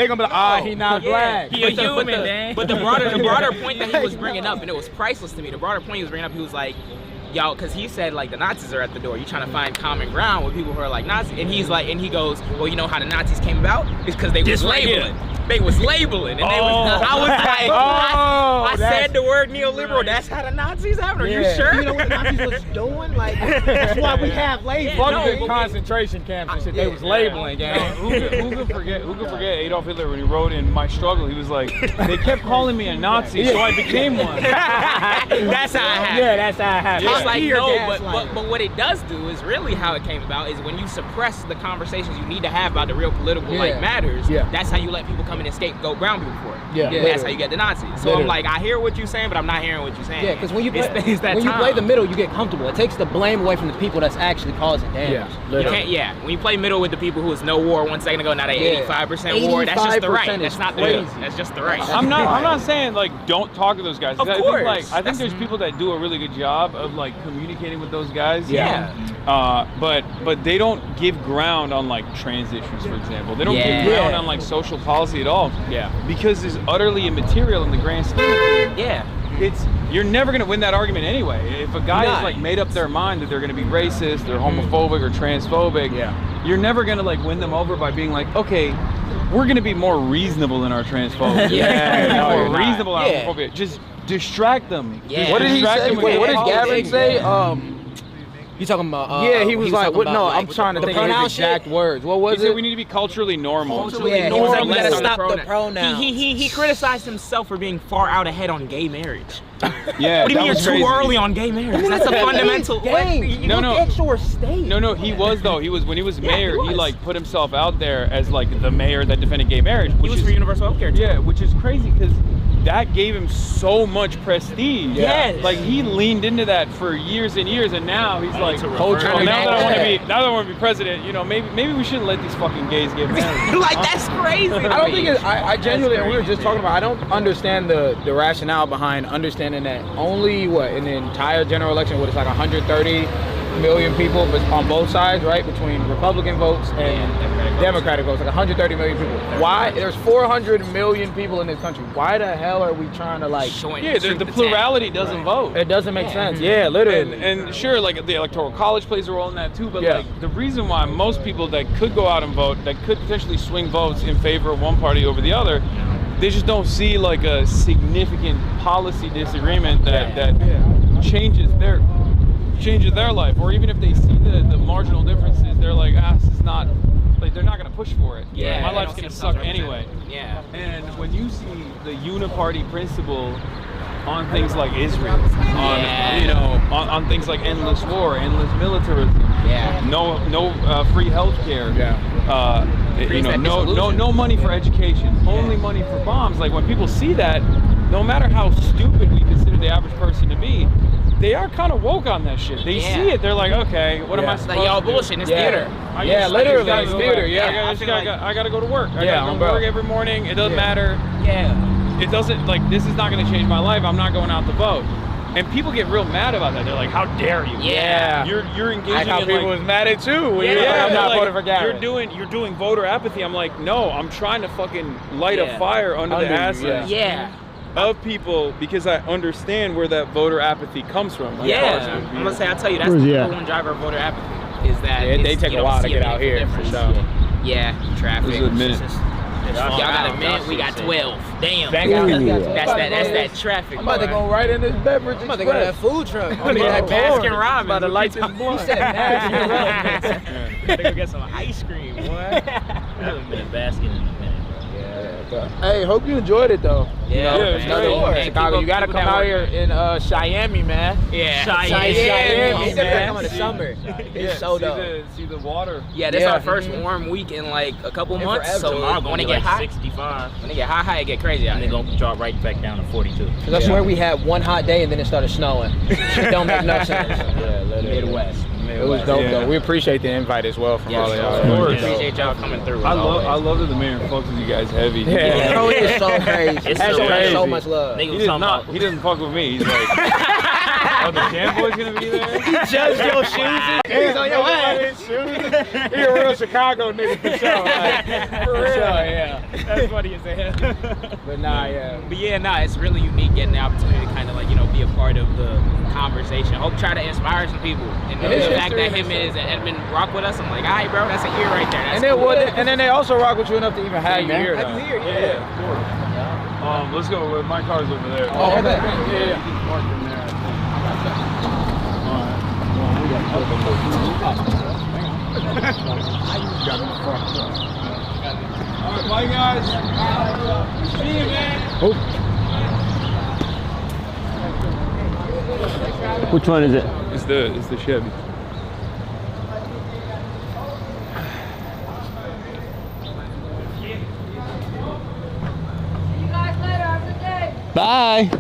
Speaker 11: gonna be like, he not black.
Speaker 16: He a human, man.
Speaker 3: But the broader point that he was bringing up, and it was priceless to me, the broader point he was bringing up, he was like, y'all, because he said like the Nazis are at the door. You're trying to find common ground with people who are like Nazis, and he's like, and he goes, well, you know how the Nazis came about? It's because they was labeling. They was labeling, and I was like, I said the word neoliberal. That's how the Nazis happened. Are you sure?
Speaker 12: You know what the Nazis was doing? Like, that's why we have labels.
Speaker 11: Fuck concentration camps and shit. They was labeling, gang.
Speaker 2: Who could forget Adolf Hitler when he wrote in My Struggle? He was like, they kept calling me a Nazi, so I became one.
Speaker 3: That's how it happened.
Speaker 11: Yeah, that's how it happened.
Speaker 3: It's like, no, but what it does do is really how it came about is when you suppress the conversations you need to have about the real political matters. That's how you let people come in and scapegoat brown people for it. That's how you get the Nazis. So I'm like, I hear what you're saying, but I'm not hearing what you're saying.
Speaker 12: Yeah, because when you play the middle, you get comfortable. It takes the blame away from the people that's actually causing damage.
Speaker 3: You can't. When you play middle with the people who was no war 1 second ago, now they 85% war. That's just the right. That's not the crazy. That's just the right.
Speaker 2: I'm not saying like don't talk to those guys.
Speaker 3: Of course.
Speaker 2: I think there's people that do a really good job of like communicating with those guys. But they don't give ground on like trans issues, for example. They don't give ground on like social policy at all. Because it's utterly immaterial in the grand scheme of things. You're never gonna win that argument anyway. If a guy has like made up their mind that they're gonna be racist or homophobic or transphobic, you're never gonna like win them over by being like, okay, we're gonna be more reasonable in our transphobia. More reasonable in our homophobia. Just distract them.
Speaker 11: What did he say? What did Gavin say?
Speaker 12: You talking about?
Speaker 11: He was like, what? No, I'm trying to think of his exact words. What was it?
Speaker 2: He said we need to be culturally normal.
Speaker 12: He was like, we gotta stop the pronouns.
Speaker 3: He criticized himself for being far out ahead on gay marriage.
Speaker 2: What
Speaker 3: do you mean you're too early on gay marriage? That's a fundamental.
Speaker 2: No, he was though. He was when he was mayor. He like put himself out there as like the mayor that defended gay marriage.
Speaker 3: Which was for universal healthcare.
Speaker 2: Yeah, which is crazy because that gave him so much prestige. Like he leaned into that for years and years, and now he's like, now that I want to be president, you know, maybe we shouldn't let these fucking gays get married.
Speaker 3: Like that's crazy.
Speaker 11: I don't think I genuinely, and we were just talking about, I don't understand the rationale behind understanding that only in the entire general election, it's like 130 million people on both sides, right? Between Republican votes and Democratic votes, like 130 million people. Why? There's 400 million people in this country. Why the hell are we trying to like?
Speaker 2: Yeah, the plurality doesn't vote.
Speaker 11: It doesn't make sense. Yeah, literally.
Speaker 2: And sure, like the Electoral College plays a role in that too. But like the reason why most people that could go out and vote, that could potentially swing votes in favor of one party over the other, they just don't see like a significant policy disagreement that changes their life, or even if they see the marginal differences, they're like, this is not, like, they're not gonna push for it.
Speaker 3: Yeah,
Speaker 2: my life's gonna suck anyway.
Speaker 3: Yeah.
Speaker 2: And when you see the uniparty principle on things like Israel, on things like endless war, endless militarism, no free healthcare, no money for education, only money for bombs. Like when people see that, no matter how stupid we consider the average person to be, they are kind of woke on that shit. They see it. They're like, okay, what am I supposed to do?
Speaker 3: Y'all bullshit. It's theater.
Speaker 11: Literally, it's theater.
Speaker 2: I gotta go to work. I gotta go to work every morning. It doesn't matter. It doesn't, like, this is not gonna change my life. I'm not going out to vote. And people get real mad about that. They're like, how dare you? You're engaging in,
Speaker 11: how people was mad at you. I'm not voting for Gavin.
Speaker 2: You're doing voter apathy. I'm like, no, I'm trying to fucking light a fire under the asses of people, because I understand where that voter apathy comes from.
Speaker 3: I'm gonna say, I'll tell you, that's the number one driver of voter apathy, is that
Speaker 11: they take a while to get out here, for sure.
Speaker 3: Traffic.
Speaker 2: This is a minute.
Speaker 3: Y'all got a minute, we got 12. Damn. That's that traffic.
Speaker 11: I'm about to go right in this beverage.
Speaker 12: I'm about to go to that food truck.
Speaker 3: I'm about to get Baskin Robbins.
Speaker 11: About to light this blunt.
Speaker 12: He said Baskin Robbins.
Speaker 16: Gotta go get some ice cream, boy. I haven't been a Baskin in a minute.
Speaker 11: Hey, hope you enjoyed it though.
Speaker 3: Chicago,
Speaker 11: you gotta come out here in Cheyenne, man.
Speaker 12: Cheyenne. He's gonna come in the summer. It's so dope.
Speaker 2: See the water.
Speaker 3: Yeah, this is our first warm week in like a couple months. So when it get hot,
Speaker 16: 65.
Speaker 3: When it get hot, it get crazy out
Speaker 16: and
Speaker 3: here.
Speaker 16: They're gonna drop right back down to 42.
Speaker 12: Cause I swear we had one hot day and then it started snowing. Shit don't make no sense.
Speaker 3: Midwest.
Speaker 11: It was dope though. We appreciate the invite as well from all of y'all.
Speaker 3: We appreciate y'all coming through.
Speaker 2: I love that the mayor fucks with you guys heavy.
Speaker 12: Bro, it is so crazy.
Speaker 16: It's
Speaker 12: so
Speaker 16: crazy.
Speaker 12: So much love.
Speaker 2: He doesn't fuck with me. He's like, oh, the Jam Boy's gonna be there?
Speaker 12: He judged your shoes.
Speaker 11: He's on your ass. He a real Chicago nigga for sure. For real,
Speaker 3: That's funny as hell.
Speaker 11: But nah,
Speaker 3: it's really unique getting the opportunity to kind of like, be a part of the conversation. Hope try to inspire some people. And the fact that him and Edmund rock with us, I'm like, all right, bro, that's an ear right there. That's
Speaker 11: and then they also rock with you enough to even have you here.
Speaker 12: Have you here?
Speaker 2: Yeah, of course. Let's go. My car's over there.
Speaker 11: Oh, okay.
Speaker 2: Yeah. Parked in there. All right, bye guys. See you, man.
Speaker 13: Which one is it?
Speaker 2: It's the Chevy.
Speaker 13: Bye.